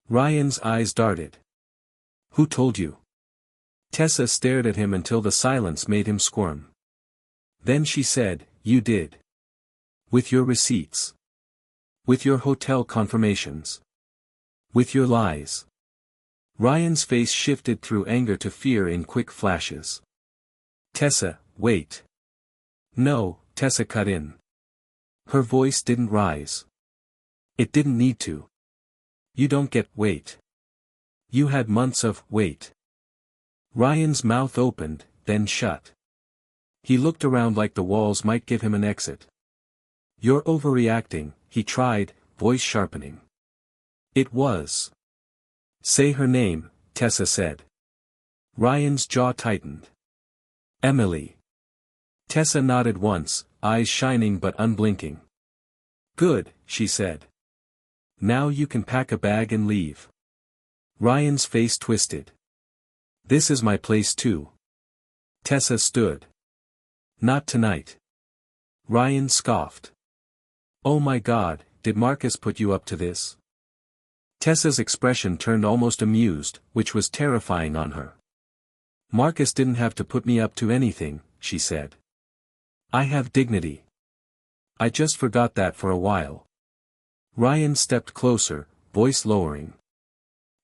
Ryan's eyes darted. Who told you? Tessa stared at him until the silence made him squirm. Then she said, you did. With your receipts. With your hotel confirmations. With your lies. Ryan's face shifted through anger to fear in quick flashes. Tessa, wait. No, Tessa cut in. Her voice didn't rise. It didn't need to. You don't get wait. You had months of wait. Ryan's mouth opened, then shut. He looked around like the walls might give him an exit. You're overreacting, he tried, voice sharpening. It was. Say her name, Tessa said. Ryan's jaw tightened. Emily. Tessa nodded once, eyes shining but unblinking. Good, she said. Now you can pack a bag and leave. Ryan's face twisted. This is my place too. Tessa stood. Not tonight. Ryan scoffed. Oh my God, did Marcus put you up to this? Tessa's expression turned almost amused, which was terrifying on her. Marcus didn't have to put me up to anything, she said. I have dignity. I just forgot that for a while. Ryan stepped closer, voice lowering.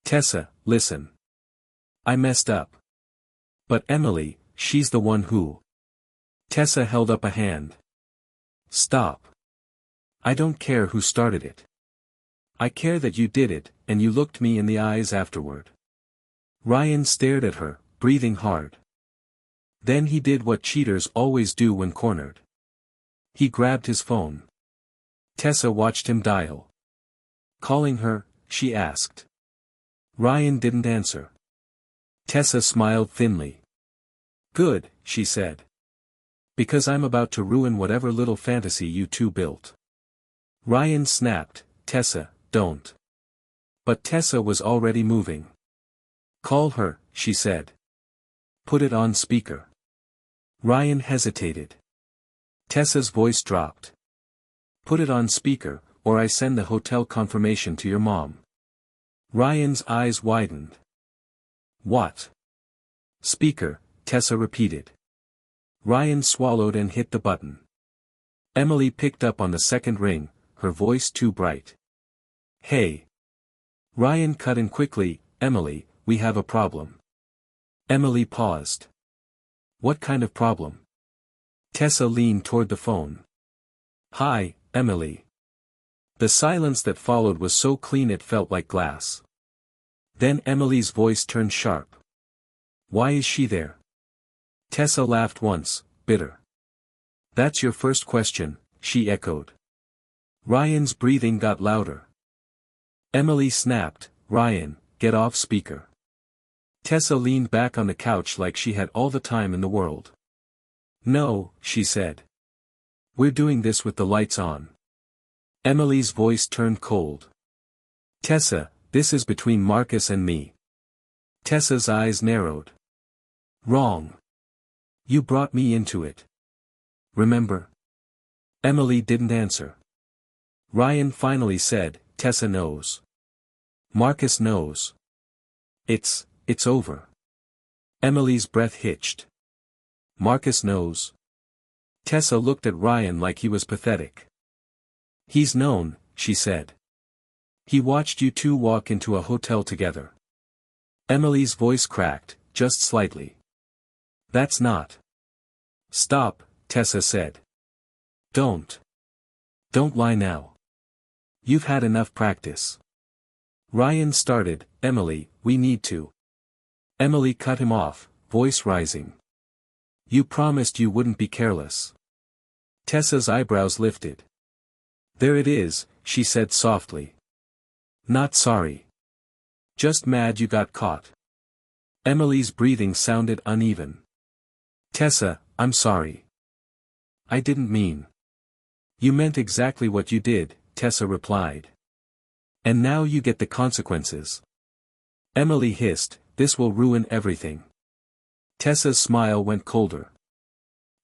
Tessa, listen. I messed up. But Emily, she's the one who. Tessa held up a hand. Stop. I don't care who started it. I care that you did it, and you looked me in the eyes afterward. Ryan stared at her, breathing hard. Then he did what cheaters always do when cornered. He grabbed his phone. Tessa watched him dial. Calling her, she asked. Ryan didn't answer. Tessa smiled thinly. Good, she said. Because I'm about to ruin whatever little fantasy you two built. Ryan snapped, Tessa, don't. But Tessa was already moving. Call her, she said. Put it on speaker. Ryan hesitated. Tessa's voice dropped. Put it on speaker, or I send the hotel confirmation to your mom. Ryan's eyes widened. What? Speaker, Tessa repeated. Ryan swallowed and hit the button. Emily picked up on the second ring, her voice too bright. Hey. Ryan cut in quickly, Emily, we have a problem. Emily paused. What kind of problem? Tessa leaned toward the phone. Hi, Emily. The silence that followed was so clean it felt like glass. Then Emily's voice turned sharp. Why is she there? Tessa laughed once, bitter. That's your first question, she echoed. Ryan's breathing got louder. Emily snapped, Ryan, get off speaker. Tessa leaned back on the couch like she had all the time in the world. No, she said. We're doing this with the lights on. Emily's voice turned cold. Tessa, this is between Marcus and me. Tessa's eyes narrowed. Wrong. You brought me into it. Remember? Emily didn't answer. Ryan finally said, Tessa knows. Marcus knows. It's over. Emily's breath hitched. Marcus knows. Tessa looked at Ryan like he was pathetic. He's known, she said. He watched you two walk into a hotel together. Emily's voice cracked, just slightly. That's not. Stop, Tessa said. Don't lie now. You've had enough practice. Ryan started, Emily, we need to. Emily cut him off, voice rising. You promised you wouldn't be careless. Tessa's eyebrows lifted. There it is, she said softly. Not sorry. Just mad you got caught. Emily's breathing sounded uneven. Tessa, I'm sorry. I didn't mean. You meant exactly what you did, Tessa replied. And now you get the consequences. Emily hissed, this will ruin everything. Tessa's smile went colder.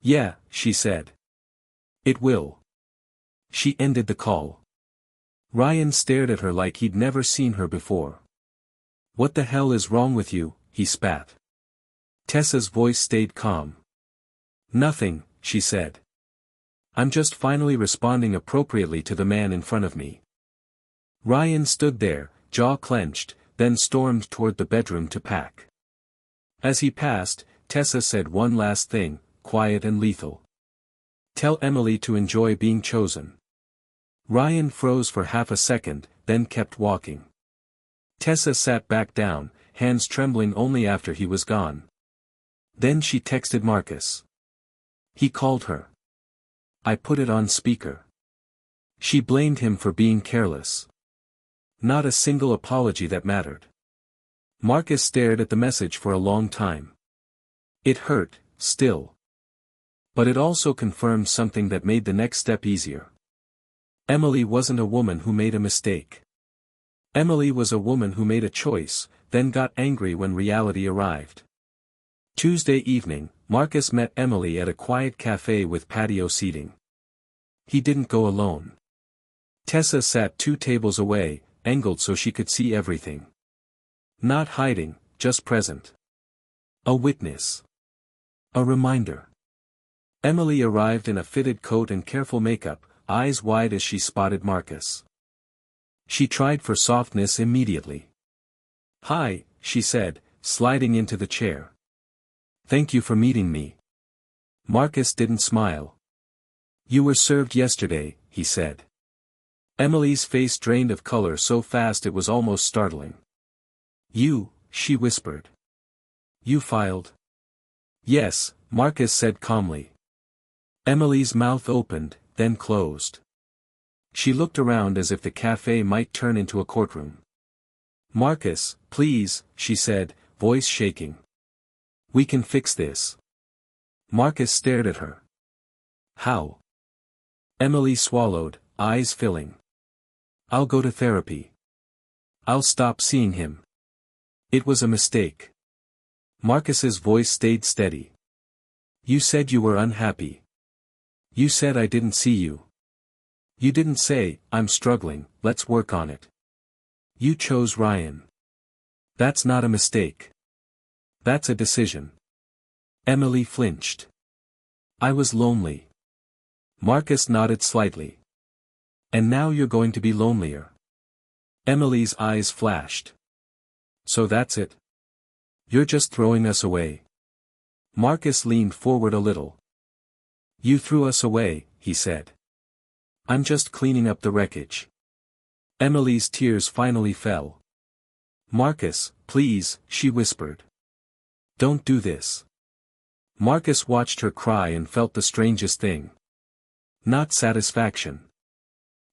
Yeah, she said. It will. She ended the call. Ryan stared at her like he'd never seen her before. "What the hell is wrong with you?" he spat. Tessa's voice stayed calm. "Nothing," she said. "I'm just finally responding appropriately to the man in front of me." Ryan stood there, jaw clenched, then stormed toward the bedroom to pack. As he passed, Tessa said one last thing, quiet and lethal. "Tell Emily to enjoy being chosen." Ryan froze for half a second, then kept walking. Tessa sat back down, hands trembling only after he was gone. Then she texted Marcus. He called her. I put it on speaker. She blamed him for being careless. Not a single apology that mattered. Marcus stared at the message for a long time. It hurt, still. But it also confirmed something that made the next step easier. Emily wasn't a woman who made a mistake. Emily was a woman who made a choice, then got angry when reality arrived. Tuesday evening, Marcus met Emily at a quiet cafe with patio seating. He didn't go alone. Tessa sat 2 tables away, angled so she could see everything. Not hiding, just present. A witness. A reminder. Emily arrived in a fitted coat and careful makeup, eyes wide as she spotted Marcus. She tried for softness immediately. "Hi," she said, sliding into the chair. "Thank you for meeting me." Marcus didn't smile. "You were served yesterday," he said. Emily's face drained of color so fast it was almost startling. "You," she whispered. "You filed?" "Yes," Marcus said calmly. Emily's mouth opened, then closed. She looked around as if the cafe might turn into a courtroom. "Marcus, please," she said, voice shaking. "We can fix this." Marcus stared at her. "How?" Emily swallowed, eyes filling. "I'll go to therapy. I'll stop seeing him. It was a mistake." Marcus's voice stayed steady. "You said you were unhappy. You said I didn't see you. You didn't say, I'm struggling, let's work on it. You chose Ryan. That's not a mistake. That's a decision." Emily flinched. "I was lonely." Marcus nodded slightly. "And now you're going to be lonelier." Emily's eyes flashed. "So that's it? You're just throwing us away?" Marcus leaned forward a little. "You threw us away," he said. "I'm just cleaning up the wreckage." Emily's tears finally fell. "Marcus, please," she whispered. "Don't do this." Marcus watched her cry and felt the strangest thing. Not satisfaction.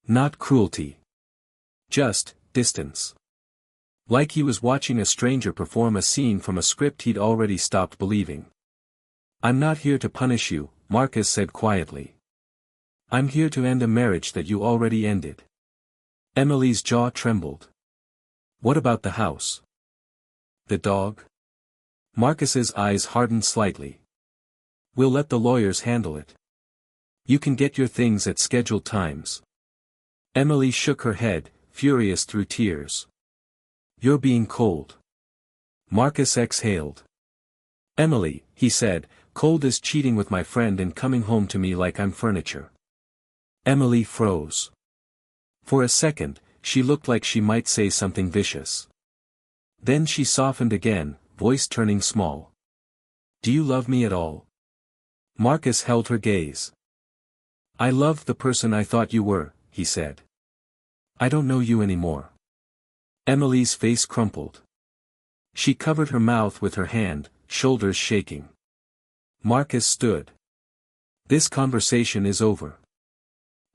Not cruelty. Just distance. Like he was watching a stranger perform a scene from a script he'd already stopped believing. "I'm not here to punish you," Marcus said quietly. "I'm here to end a marriage that you already ended." Emily's jaw trembled. "What about the house? The dog?" Marcus's eyes hardened slightly. "We'll let the lawyers handle it. You can get your things at scheduled times." Emily shook her head, furious through tears. "You're being cold." Marcus exhaled. "Emily," he said, "cold as cheating with my friend and coming home to me like I'm furniture." Emily froze. For a second, she looked like she might say something vicious. Then she softened again, voice turning small. "Do you love me at all?" Marcus held her gaze. "I loved the person I thought you were," he said. "I don't know you anymore." Emily's face crumpled. She covered her mouth with her hand, shoulders shaking. Marcus stood. "This conversation is over."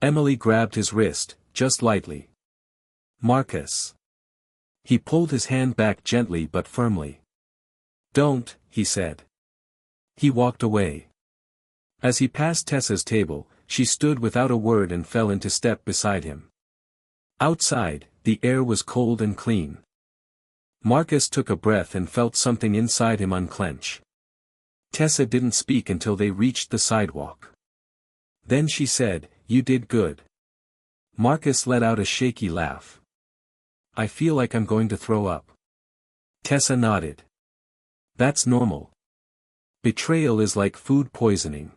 Emily grabbed his wrist, just lightly. "Marcus." He pulled his hand back gently but firmly. "Don't," he said. He walked away. As he passed Tessa's table, she stood without a word and fell into step beside him. Outside, the air was cold and clean. Marcus took a breath and felt something inside him unclench. Tessa didn't speak until they reached the sidewalk. Then she said, "You did good." Marcus let out a shaky laugh. "I feel like I'm going to throw up." Tessa nodded. That's normal. Betrayal is like food poisoning.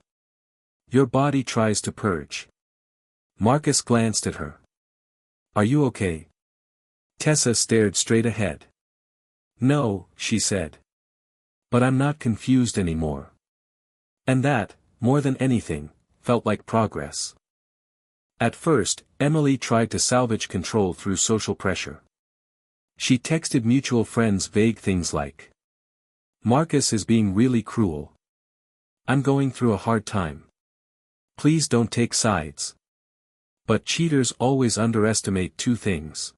Your body tries to purge. Marcus glanced at her. Are you okay? Tessa stared straight ahead. No, she said. But I'm not confused anymore. And that, more than anything, felt like progress. At first, Emily tried to salvage control through social pressure. She texted mutual friends vague things like, Marcus is being really cruel. I'm going through a hard time. Please don't take sides. But cheaters always underestimate two things.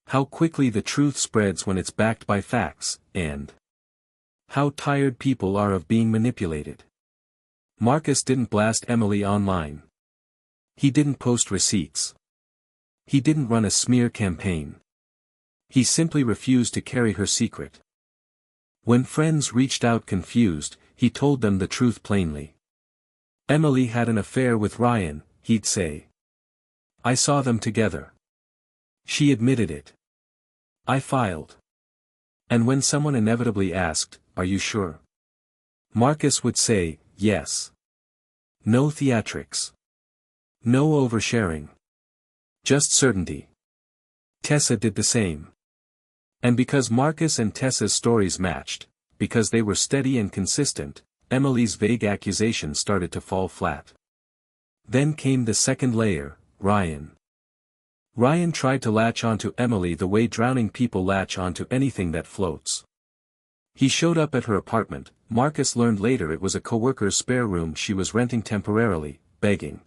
How quickly the truth spreads when it's backed by facts, and how tired people are of being manipulated. Marcus didn't blast Emily online. He didn't post receipts. He didn't run a smear campaign. He simply refused to carry her secret. When friends reached out confused, he told them the truth plainly. Emily had an affair with Ryan, he'd say. I saw them together. She admitted it. I filed. And when someone inevitably asked, are you sure? Marcus would say, yes. No theatrics. No oversharing. Just certainty. Tessa did the same. And because Marcus and Tessa's stories matched, because they were steady and consistent, Emily's vague accusations started to fall flat. Then came the second layer, Ryan. Ryan tried to latch onto Emily the way drowning people latch onto anything that floats. He showed up at her apartment. Marcus learned later it was a coworker's spare room she was renting temporarily, begging.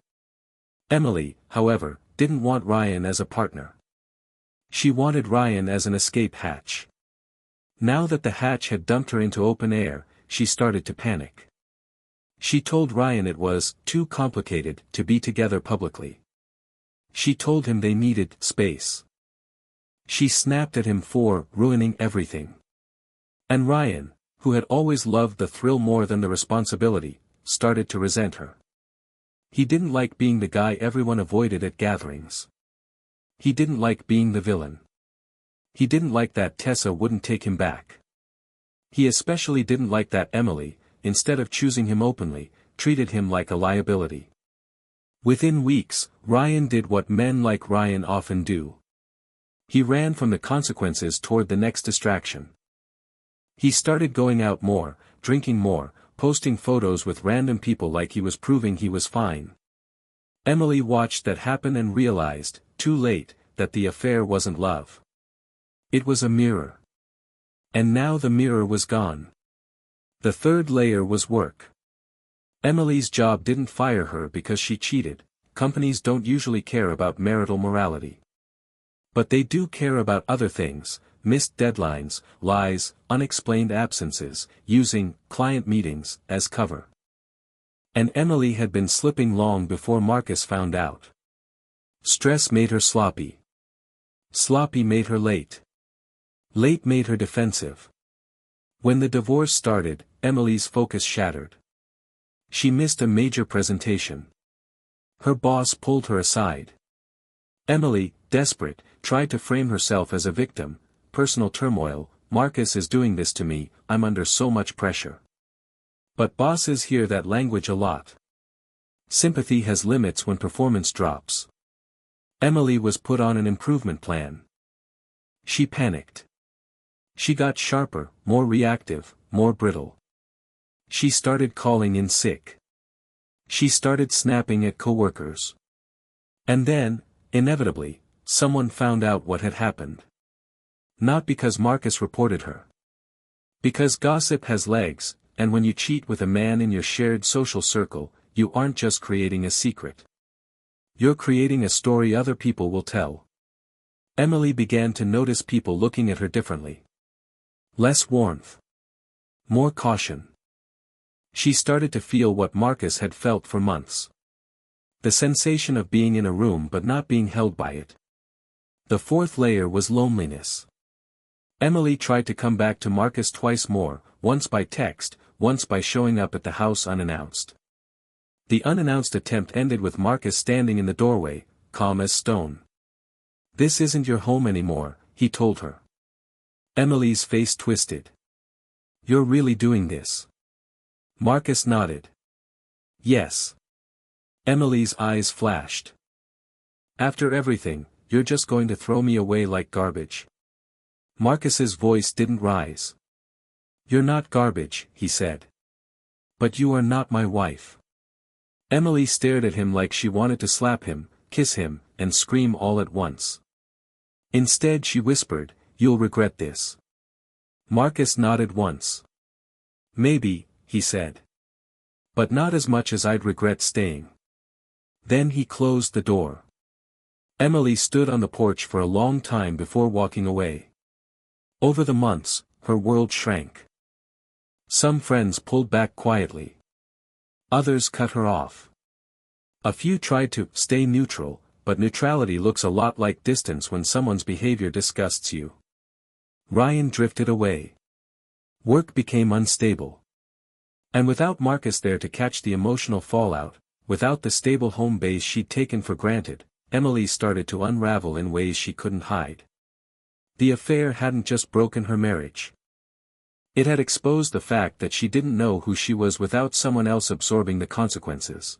Emily, however, didn't want Ryan as a partner. She wanted Ryan as an escape hatch. Now that the hatch had dumped her into open air, she started to panic. She told Ryan it was too complicated to be together publicly. She told him they needed space. She snapped at him for ruining everything. And Ryan, who had always loved the thrill more than the responsibility, started to resent her. He didn't like being the guy everyone avoided at gatherings. He didn't like being the villain. He didn't like that Tessa wouldn't take him back. He especially didn't like that Emily, instead of choosing him openly, treated him like a liability. Within weeks, Ryan did what men like Ryan often do. He ran from the consequences toward the next distraction. He started going out more, drinking more, posting photos with random people like he was proving he was fine. Emily watched that happen and realized, too late, that the affair wasn't love. It was a mirror. And now the mirror was gone. The third layer was work. Emily's job didn't fire her because she cheated. Companies don't usually care about marital morality. But they do care about other things: missed deadlines, lies, unexplained absences, using client meetings as cover. And Emily had been slipping long before Marcus found out. Stress made her sloppy. Sloppy made her late. Late made her defensive. When the divorce started, Emily's focus shattered. She missed a major presentation. Her boss pulled her aside. Emily, desperate, tried to frame herself as a victim. Personal turmoil, Marcus is doing this to me, I'm under so much pressure. But bosses hear that language a lot. Sympathy has limits when performance drops. Emily was put on an improvement plan. She panicked. She got sharper, more reactive, more brittle. She started calling in sick. She started snapping at coworkers. And then, inevitably, someone found out what had happened. Not because Marcus reported her. Because gossip has legs, and when you cheat with a man in your shared social circle, you aren't just creating a secret. You're creating a story other people will tell. Emily began to notice people looking at her differently. Less warmth. More caution. She started to feel what Marcus had felt for months. The sensation of being in a room but not being held by it. The fourth layer was loneliness. Emily tried to come back to Marcus twice more, once by text, once by showing up at the house unannounced. The unannounced attempt ended with Marcus standing in the doorway, calm as stone. This isn't your home anymore, he told her. Emily's face twisted. You're really doing this? Marcus nodded. Yes. Emily's eyes flashed. After everything, you're just going to throw me away like garbage? Marcus's voice didn't rise. You're not garbage, he said. But you are not my wife. Emily stared at him like she wanted to slap him, kiss him, and scream all at once. Instead she whispered, you'll regret this. Marcus nodded once. Maybe, he said. But not as much as I'd regret staying. Then he closed the door. Emily stood on the porch for a long time before walking away. Over the months, her world shrank. Some friends pulled back quietly. Others cut her off. A few tried to stay neutral, but neutrality looks a lot like distance when someone's behavior disgusts you. Ryan drifted away. Work became unstable. And without Marcus there to catch the emotional fallout, without the stable home base she'd taken for granted, Emily started to unravel in ways she couldn't hide. The affair hadn't just broken her marriage. It had exposed the fact that she didn't know who she was without someone else absorbing the consequences.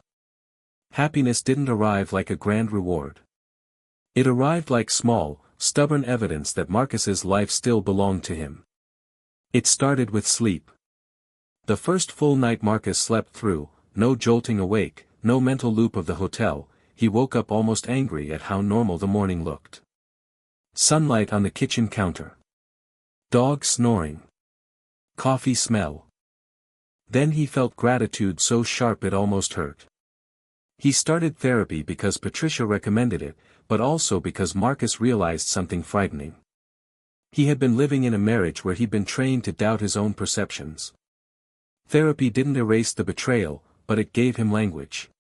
Happiness didn't arrive like a grand reward. It arrived like small, stubborn evidence that Marcus's life still belonged to him. It started with sleep. The first full night Marcus slept through, no jolting awake, no mental loop of the hotel, he woke up almost angry at how normal the morning looked. Sunlight on the kitchen counter. Dog snoring. Coffee smell. Then he felt gratitude so sharp it almost hurt. He started therapy because Patricia recommended it, but also because Marcus realized something frightening. He had been living in a marriage where he'd been trained to doubt his own perceptions. Therapy didn't erase the betrayal, but it gave him language.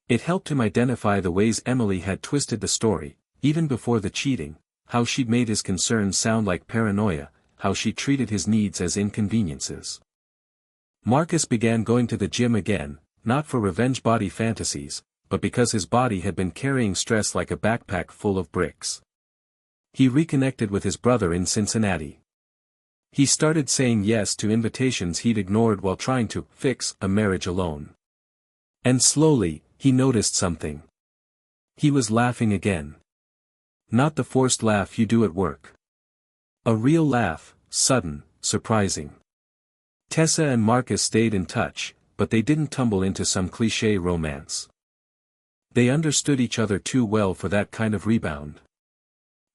It helped him identify the ways Emily had twisted the story, even before the cheating, how she'd made his concerns sound like paranoia, how she treated his needs as inconveniences. Marcus began going to the gym again, not for revenge body fantasies, but because his body had been carrying stress like a backpack full of bricks. He reconnected with his brother in Cincinnati. He started saying yes to invitations he'd ignored while trying to fix a marriage alone. And slowly, he noticed something. He was laughing again. Not the forced laugh you do at work. A real laugh, sudden, surprising. Tessa and Marcus stayed in touch, but they didn't tumble into some cliché romance. They understood each other too well for that kind of rebound.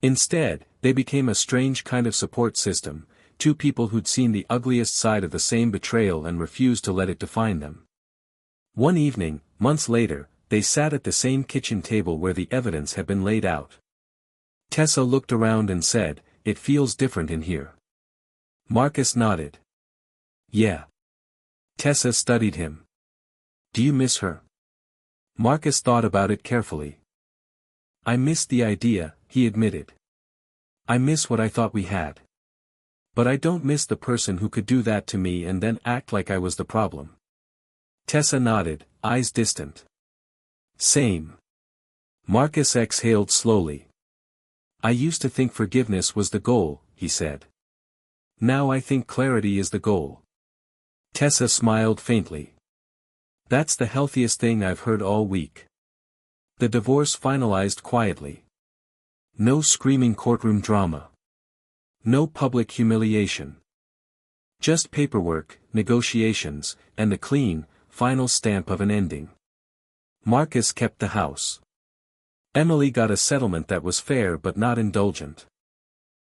Instead, they became a strange kind of support system, two people who'd seen the ugliest side of the same betrayal and refused to let it define them. One evening, months later, they sat at the same kitchen table where the evidence had been laid out. Tessa looked around and said, "It feels different in here." Marcus nodded. "Yeah." Tessa studied him. "Do you miss her?" Marcus thought about it carefully. "I miss the idea," he admitted. "I miss what I thought we had. But I don't miss the person who could do that to me and then act like I was the problem." Tessa nodded, eyes distant. "Same." Marcus exhaled slowly. "I used to think forgiveness was the goal," he said. "Now I think clarity is the goal." Tessa smiled faintly. "That's the healthiest thing I've heard all week." The divorce finalized quietly. No screaming courtroom drama. No public humiliation. Just paperwork, negotiations, and the clean, final stamp of an ending. Marcus kept the house. Emily got a settlement that was fair but not indulgent.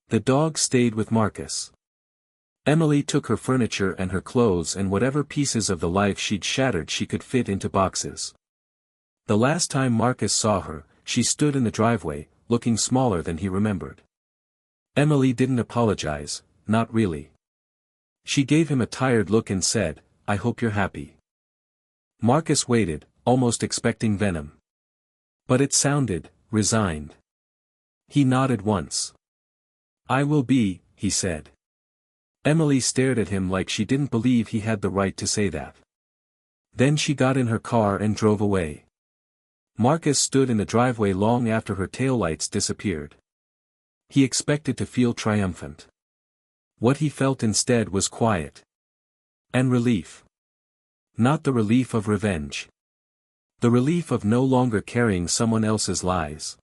The dog stayed with Marcus. Emily took her furniture and her clothes and whatever pieces of the life she'd shattered she could fit into boxes. The last time Marcus saw her, she stood in the driveway, looking smaller than he remembered. Emily didn't apologize, not really. She gave him a tired look and said, "I hope you're happy." Marcus waited, almost expecting venom. But it sounded resigned. He nodded once. "I will be," he said. Emily stared at him like she didn't believe he had the right to say that. Then she got in her car and drove away. Marcus stood in the driveway long after her taillights disappeared. He expected to feel triumphant. What he felt instead was quiet. And relief. Not the relief of revenge. The relief of no longer carrying someone else's lies.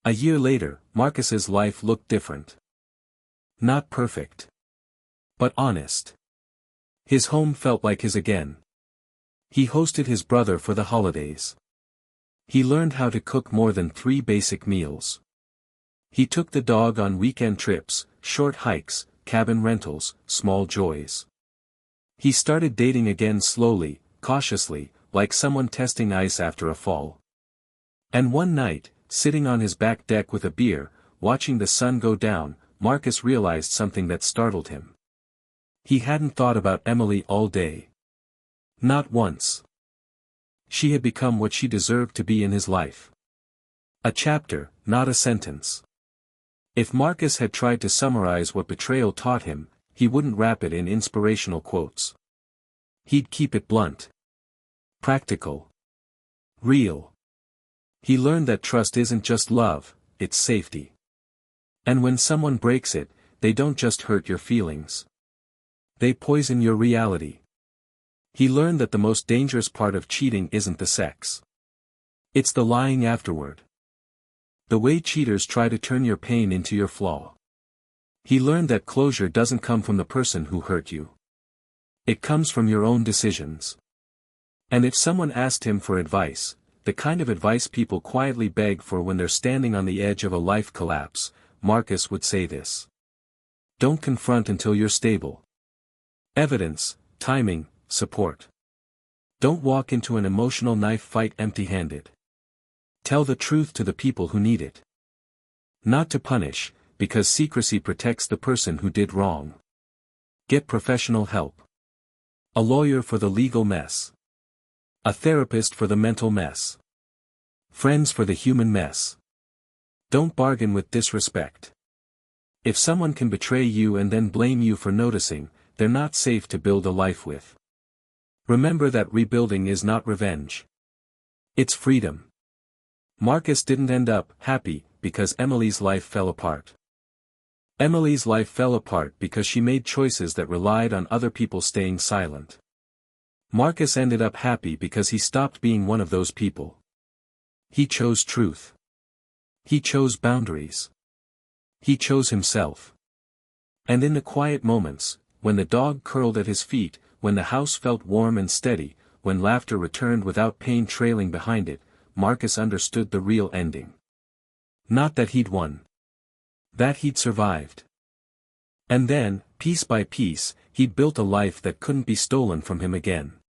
A year later, Marcus's life looked different. Not perfect. But honest. His home felt like his again. He hosted his brother for the holidays. He learned how to cook more than 3 basic meals. He took the dog on weekend trips, short hikes, cabin rentals, small joys. He started dating again slowly, cautiously, like someone testing ice after a fall. And one night, sitting on his back deck with a beer, watching the sun go down, Marcus realized something that startled him. He hadn't thought about Emily all day. Not once. She had become what she deserved to be in his life. A chapter, not a sentence. If Marcus had tried to summarize what betrayal taught him, he wouldn't wrap it in inspirational quotes. He'd keep it blunt. Practical. Real. He learned that trust isn't just love, it's safety. And when someone breaks it, they don't just hurt your feelings. They poison your reality. He learned that the most dangerous part of cheating isn't the sex. It's the lying afterward. The way cheaters try to turn your pain into your flaw. He learned that closure doesn't come from the person who hurt you. It comes from your own decisions. And if someone asked him for advice, the kind of advice people quietly beg for when they're standing on the edge of a life collapse, Marcus would say this. Don't confront until you're stable. Evidence, timing, support. Don't walk into an emotional knife fight empty-handed. Tell the truth to the people who need it. Not to punish, because secrecy protects the person who did wrong. Get professional help. A lawyer for the legal mess. A therapist for the mental mess. Friends for the human mess. Don't bargain with disrespect. If someone can betray you and then blame you for noticing, they're not safe to build a life with. Remember that rebuilding is not revenge. It's freedom. Marcus didn't end up happy because Emily's life fell apart. Emily's life fell apart because she made choices that relied on other people staying silent. Marcus ended up happy because he stopped being one of those people. He chose truth. He chose boundaries. He chose himself. And in the quiet moments, when the dog curled at his feet, when the house felt warm and steady, when laughter returned without pain trailing behind it, Marcus understood the real ending. Not that he'd won. That he'd survived. And then, piece by piece, he'd built a life that couldn't be stolen from him again.